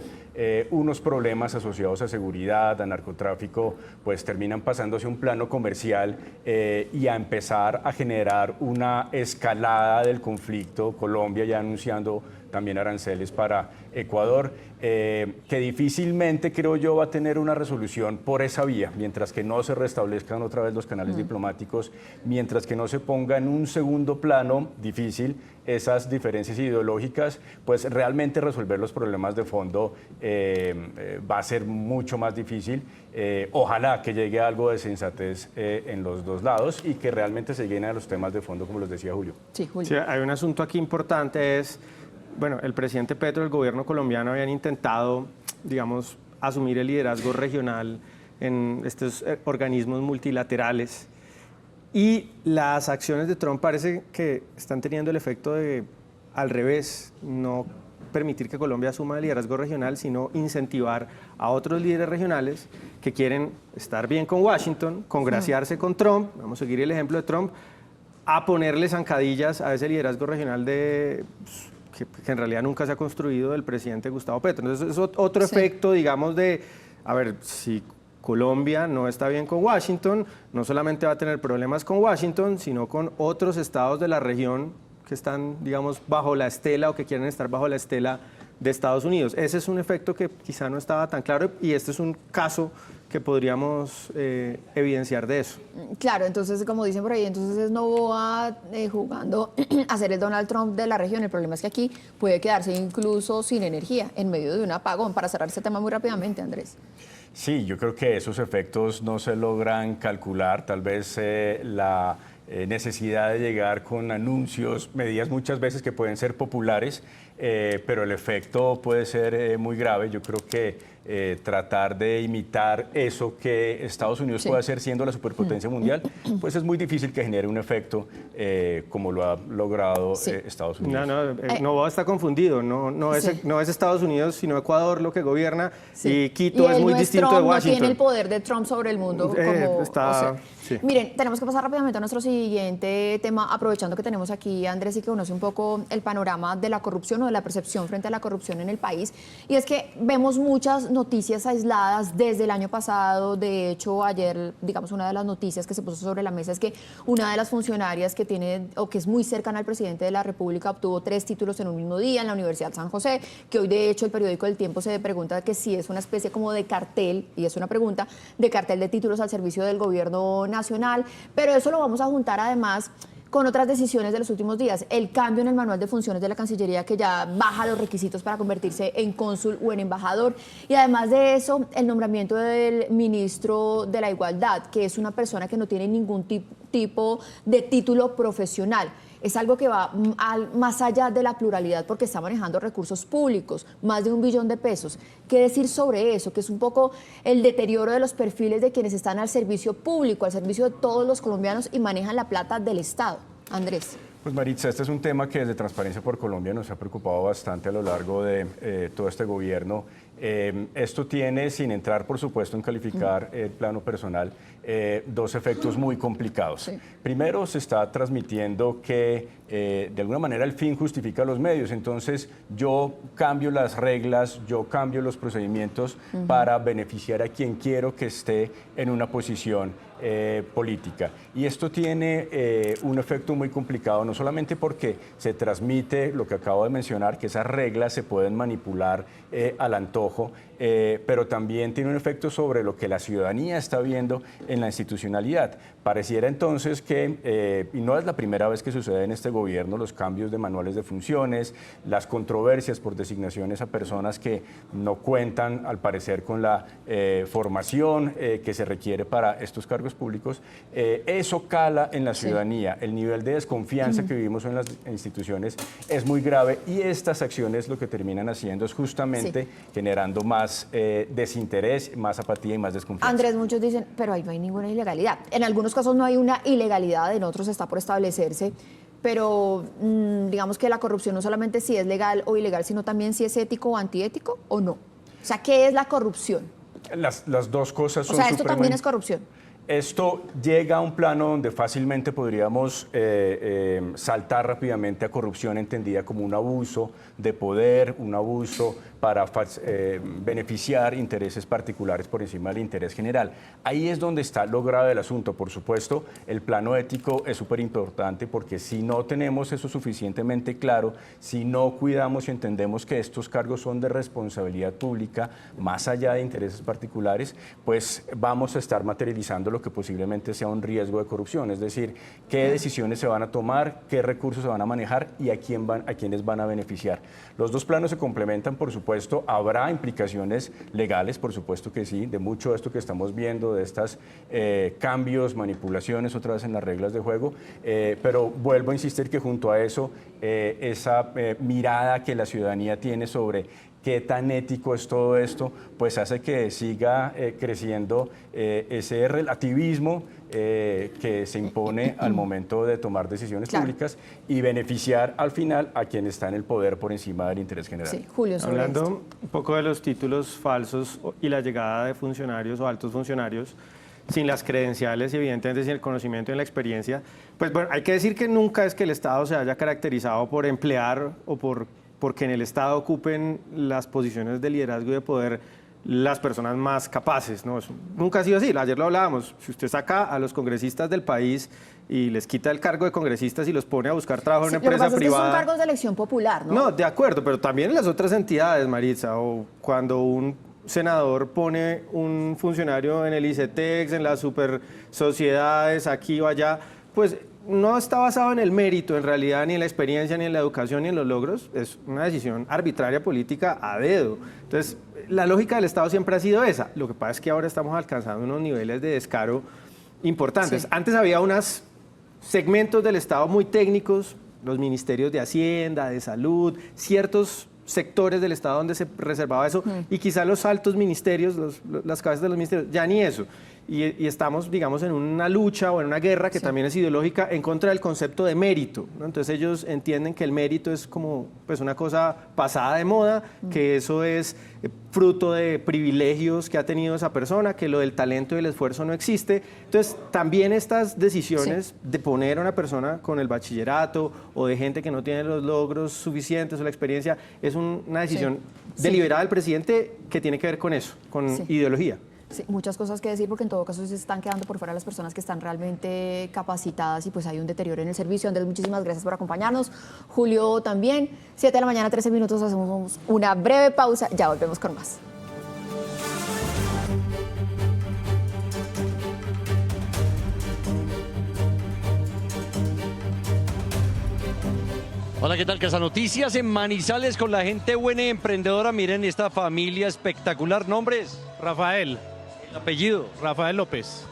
unos problemas asociados a seguridad, a narcotráfico, pues terminan pasándose a un plano comercial y a empezar a generar una escalada del conflicto. Colombia ya anunciando también aranceles para Ecuador, que difícilmente, creo yo, va a tener una resolución por esa vía, mientras que no se restablezcan otra vez los canales diplomáticos, mientras que no se ponga en un segundo plano difícil esas diferencias ideológicas, pues realmente resolver los problemas de fondo va a ser mucho más difícil. Ojalá que llegue algo de sensatez en los dos lados y que realmente se lleguen a los temas de fondo, como los decía Julio. Sí, Julio. Sí, hay un asunto aquí importante, es, bueno, el presidente Petro y el gobierno colombiano habían intentado, digamos, asumir el liderazgo regional en estos organismos multilaterales. Y las acciones de Trump parece que están teniendo el efecto de, al revés, no permitir que Colombia asuma el liderazgo regional, sino incentivar a otros líderes regionales que quieren estar bien con Washington, congraciarse con Trump, vamos a seguir el ejemplo de Trump, a ponerle zancadillas a ese liderazgo regional que en realidad nunca se ha construido del presidente Gustavo Petro. Entonces es otro efecto, digamos, de, a ver, si Colombia no está bien con Washington, no solamente va a tener problemas con Washington, sino con otros estados de la región que están, digamos, bajo la estela o que quieren estar bajo la estela de Estados Unidos. Ese es un efecto que quizá no estaba tan claro y este es un caso que podríamos evidenciar de eso. Claro, entonces, como dicen por ahí, entonces es Noboa jugando a ser el Donald Trump de la región. El problema es que aquí puede quedarse incluso sin energía en medio de un apagón. Para cerrar este tema muy rápidamente, Andrés. Sí, yo creo que esos efectos no se logran calcular. Tal vez la necesidad de llegar con anuncios, medidas muchas veces que pueden ser populares, pero el efecto puede ser muy grave. Yo creo que tratar de imitar eso que Estados Unidos puede hacer siendo la superpotencia mundial, pues es muy difícil que genere un efecto como lo ha logrado Estados Unidos. No está confundido, no es Estados Unidos sino Ecuador lo que gobierna y Quito es muy distinto Trump, de Washington. No tiene el poder de Trump sobre el mundo. Miren, tenemos que pasar rápidamente a nuestro siguiente tema, aprovechando que tenemos aquí a Andrés y que conoce un poco el panorama de la corrupción o de la percepción frente a la corrupción en el país. Y es que vemos muchas noticias aisladas desde el año pasado. De hecho, ayer, digamos, una de las noticias que se puso sobre la mesa es que una de las funcionarias que tiene o que es muy cercana al presidente de la República obtuvo 3 títulos en un mismo día en la Universidad San José, que hoy de hecho el periódico El Tiempo se pregunta que si es una especie como de cartel, y es una pregunta, de cartel de títulos al servicio del gobierno nacional, pero eso lo vamos a juntar además con otras decisiones de los últimos días. El cambio en el manual de funciones de la Cancillería, que ya baja los requisitos para convertirse en cónsul o en embajador. Y además de eso, el nombramiento del ministro de la Igualdad, que es una persona que no tiene ningún tipo de título profesional. Es algo que va más allá de la pluralidad porque está manejando recursos públicos, más de $1 billón de pesos. ¿Qué decir sobre eso? Que es un poco el deterioro de los perfiles de quienes están al servicio público, al servicio de todos los colombianos y manejan la plata del Estado. Andrés. Pues Maritza, este es un tema que desde Transparencia por Colombia nos ha preocupado bastante a lo largo de todo este gobierno. Esto tiene, sin entrar por supuesto en calificar el plano personal, 2 efectos muy complicados. Sí. Primero, se está transmitiendo que de alguna manera el fin justifica los medios, entonces yo cambio las reglas, yo cambio los procedimientos para beneficiar a quien quiero que esté en una posición política. Y esto tiene un efecto muy complicado, no solamente porque se transmite lo que acabo de mencionar, que esas reglas se pueden manipular al antojo, pero también tiene un efecto sobre lo que la ciudadanía está viendo en la institucionalidad. Pareciera entonces que, y no es la primera vez que sucede en este gobierno, los cambios de manuales de funciones, las controversias por designaciones a personas que no cuentan, al parecer, con la formación que se requiere para estos cargos públicos, eso cala en la ciudadanía. El nivel de desconfianza que vivimos en las instituciones es muy grave y estas acciones lo que terminan haciendo es justamente generando más desinterés, más apatía y más desconfianza. Andrés, muchos dicen, pero ahí no hay ninguna ilegalidad. En algunos casos no hay una ilegalidad, en otros está por establecerse, pero digamos que la corrupción no solamente si es legal o ilegal, sino también si es ético o antiético o no. O sea, ¿qué es la corrupción? Las dos cosas son esto también es corrupción. Esto llega a un plano donde fácilmente podríamos saltar rápidamente a corrupción entendida como un abuso de poder, un abuso para beneficiar intereses particulares por encima del interés general. Ahí es donde está lo grave del asunto. Por supuesto, el plano ético es súper importante porque si no tenemos eso suficientemente claro, si no cuidamos y entendemos que estos cargos son de responsabilidad pública, más allá de intereses particulares, pues vamos a estar materializando lo que posiblemente sea un riesgo de corrupción. Es decir, qué decisiones se van a tomar, qué recursos se van a manejar y a quiénes van a beneficiar. Los dos planos se complementan, por supuesto. Habrá implicaciones legales, por supuesto que sí, de mucho de esto que estamos viendo, de estos cambios, manipulaciones otra vez en las reglas de juego, pero vuelvo a insistir que junto a eso, esa mirada que la ciudadanía tiene sobre qué tan ético es todo esto, pues hace que siga creciendo ese relativismo que se impone al momento de tomar decisiones públicas y beneficiar al final a quien está en el poder por encima del interés general. Sí, Julio, hablando un poco de los títulos falsos y la llegada de funcionarios o altos funcionarios sin las credenciales y evidentemente sin el conocimiento y la experiencia, pues bueno, hay que decir que nunca es que el Estado se haya caracterizado por emplear o porque en el Estado ocupen las posiciones de liderazgo y de poder las personas más capaces, ¿no? Nunca ha sido así, ayer lo hablábamos, si usted saca a los congresistas del país y les quita el cargo de congresistas y los pone a buscar trabajo en una empresa privada... Lo que pasa es que son cargos de elección popular, ¿no? No, de acuerdo, pero también en las otras entidades, Maritza, o cuando un senador pone un funcionario en el ICETEX, en las super sociedades, aquí o allá, pues no está basado en el mérito, en realidad, ni en la experiencia, ni en la educación, ni en los logros. Es una decisión arbitraria política a dedo. Entonces, la lógica del Estado siempre ha sido esa. Lo que pasa es que ahora estamos alcanzando unos niveles de descaro importantes. Sí. Antes había unos segmentos del Estado muy técnicos, los ministerios de Hacienda, de Salud, ciertos sectores del Estado donde se reservaba eso, y quizá los altos ministerios, las cabezas de los ministerios, ya ni eso. Y estamos, digamos, en una lucha o en una guerra que también es ideológica en contra del concepto de mérito, ¿no? Entonces ellos entienden que el mérito es como pues, una cosa pasada de moda, que eso es fruto de privilegios que ha tenido esa persona, que lo del talento y el esfuerzo no existe. Entonces también estas decisiones de poner a una persona con el bachillerato o de gente que no tiene los logros suficientes o la experiencia, es una decisión deliberada del presidente que tiene que ver con eso, con ideología. Sí, muchas cosas que decir porque en todo caso se están quedando por fuera las personas que están realmente capacitadas y pues hay un deterioro en el servicio. Andrés, muchísimas gracias por acompañarnos. Julio también. 7 de la mañana, 13 minutos, hacemos una breve pausa. Ya volvemos con más. Hola, ¿qué tal? Casa Noticias en Manizales con la gente buena y emprendedora. Miren esta familia espectacular. ¿Nombres? Rafael. ¿El apellido? Rafael López.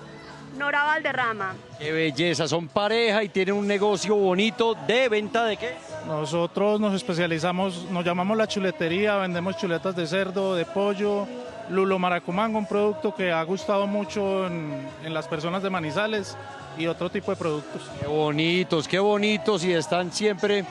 Nora Valderrama. Qué belleza, son pareja y tienen un negocio bonito de venta ¿de qué? Nosotros nos especializamos, nos llamamos La Chuletería, vendemos chuletas de cerdo, de pollo, lulo maracumango, un producto que ha gustado mucho en las personas de Manizales y otro tipo de productos. Qué bonitos y están siempre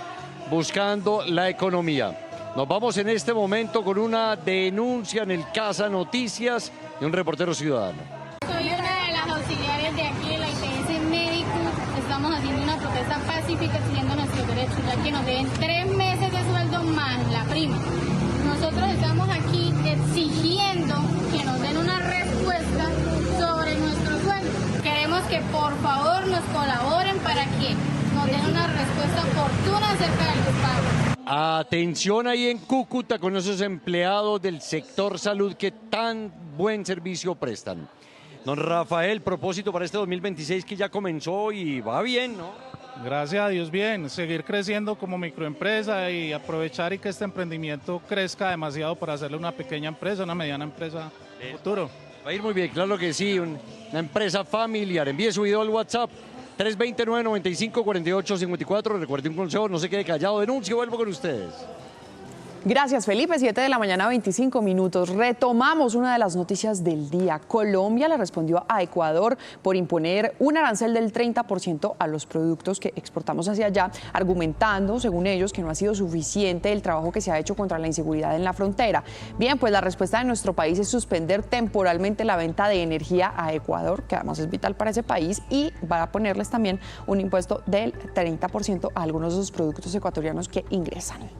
buscando la economía. Nos vamos en este momento con una denuncia en el Casa Noticias de un reportero ciudadano. Soy una de las auxiliares de aquí en la IPS Médico. Estamos haciendo una protesta pacífica exigiendo nuestros derechos, ya que nos deben 3 meses de sueldo más la prima. Nosotros estamos aquí exigiendo que nos den una respuesta sobre nuestro sueldo. Queremos que por favor nos colaboren para que nos den una respuesta oportuna acerca de los pagos. Atención ahí en Cúcuta con esos empleados del sector salud que tan buen servicio prestan. Don Rafael, propósito para este 2026 que ya comenzó y va bien, ¿no? Gracias a Dios bien, seguir creciendo como microempresa y aprovechar y que este emprendimiento crezca demasiado para hacerle una pequeña empresa, una mediana empresa futuro. Va a ir muy bien, claro que sí, una empresa familiar. Envíe su video al WhatsApp 329-95-48-54. Recuerde un consejo, no se quede callado, denuncie, vuelvo con ustedes. Gracias, Felipe. 7 de la mañana, 25 minutos. Retomamos una de las noticias del día. Colombia le respondió a Ecuador por imponer un arancel del 30% a los productos que exportamos hacia allá, argumentando, según ellos, que no ha sido suficiente el trabajo que se ha hecho contra la inseguridad en la frontera. Bien, pues la respuesta de nuestro país es suspender temporalmente la venta de energía a Ecuador, que además es vital para ese país, y va a ponerles también un impuesto del 30% a algunos de los productos ecuatorianos que ingresan.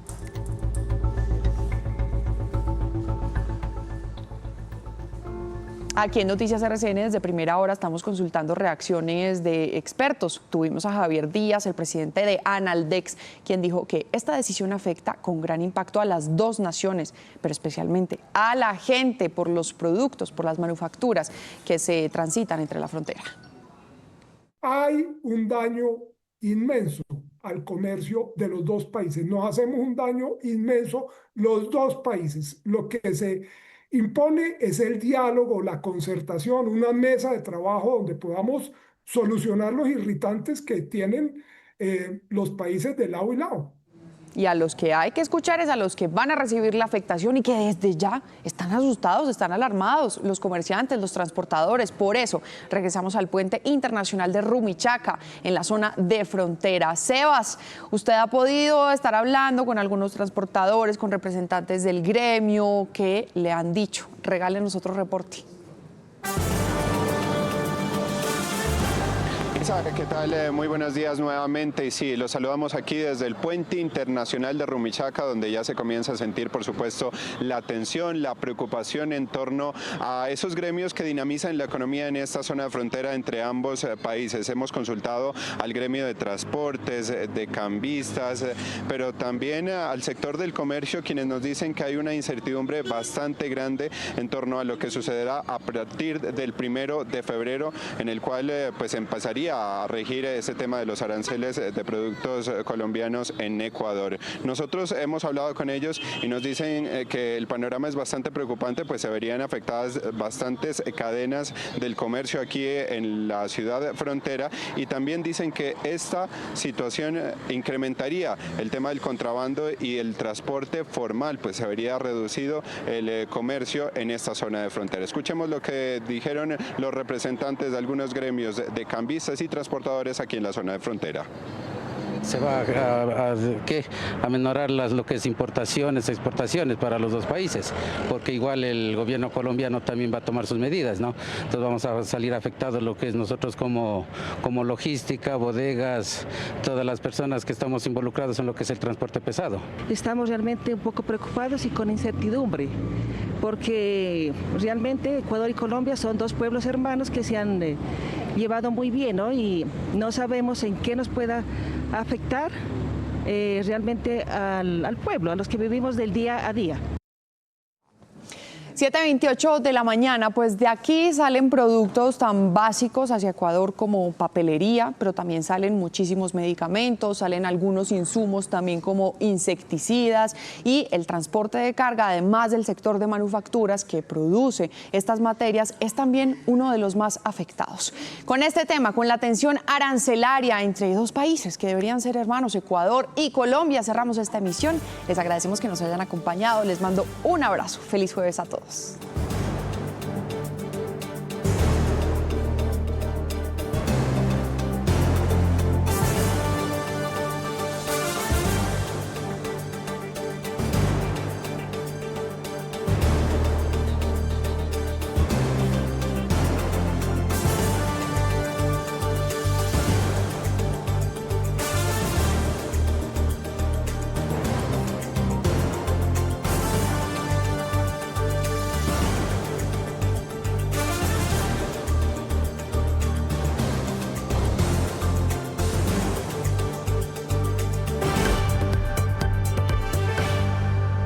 Aquí en Noticias RCN, desde primera hora, estamos consultando reacciones de expertos. Tuvimos a Javier Díaz, el presidente de Analdex, quien dijo que esta decisión afecta con gran impacto a las dos naciones, pero especialmente a la gente por los productos, por las manufacturas que se transitan entre la frontera. Hay un daño inmenso al comercio de los dos países. Nos hacemos un daño inmenso los dos países. Lo que se impone es el diálogo, la concertación, una mesa de trabajo donde podamos solucionar los irritantes que tienen los países de lado y lado. Y a los que hay que escuchar es a los que van a recibir la afectación y que desde ya están asustados, están alarmados, los comerciantes, los transportadores. Por eso regresamos al puente internacional de Rumichaca, en la zona de frontera. Sebas, usted ha podido estar hablando con algunos transportadores, con representantes del gremio, que le han dicho. Regálenos otro reporte. ¿Qué tal? Muy buenos días nuevamente. Y sí, los saludamos aquí desde el puente internacional de Rumichaca, donde ya se comienza a sentir, por supuesto, la tensión, la preocupación en torno a esos gremios que dinamizan la economía en esta zona de frontera entre ambos países. Hemos consultado al gremio de transportes, de cambistas, pero también al sector del comercio, quienes nos dicen que hay una incertidumbre bastante grande en torno a lo que sucederá a partir del 1 de febrero, en el cual pues empezaría a regir ese tema de los aranceles de productos colombianos en Ecuador. Nosotros hemos hablado con ellos y nos dicen que el panorama es bastante preocupante, pues se verían afectadas bastantes cadenas del comercio aquí en la ciudad frontera, y también dicen que esta situación incrementaría el tema del contrabando y el transporte formal, pues se vería reducido el comercio en esta zona de frontera. Escuchemos lo que dijeron los representantes de algunos gremios de cambistas y transportadores aquí en la zona de frontera. Se va a menorar lo que es importaciones, exportaciones para los dos países, porque igual el gobierno colombiano también va a tomar sus medidas, ¿no? Entonces vamos a salir afectados lo que es nosotros como logística, bodegas, todas las personas que estamos involucrados en lo que es el transporte pesado. Estamos realmente un poco preocupados y con incertidumbre, porque realmente Ecuador y Colombia son dos pueblos hermanos que se han llevado muy bien, ¿no? Y no sabemos en qué nos pueda afectar realmente al pueblo, a los que vivimos del día a día. 7:28 de la mañana, pues de aquí salen productos tan básicos hacia Ecuador como papelería, pero también salen muchísimos medicamentos, salen algunos insumos también como insecticidas, y el transporte de carga, además del sector de manufacturas que produce estas materias, es también uno de los más afectados. Con este tema, con la tensión arancelaria entre dos países que deberían ser hermanos, Ecuador y Colombia, cerramos esta emisión. Les agradecemos que nos hayan acompañado, les mando un abrazo. Feliz jueves a todos.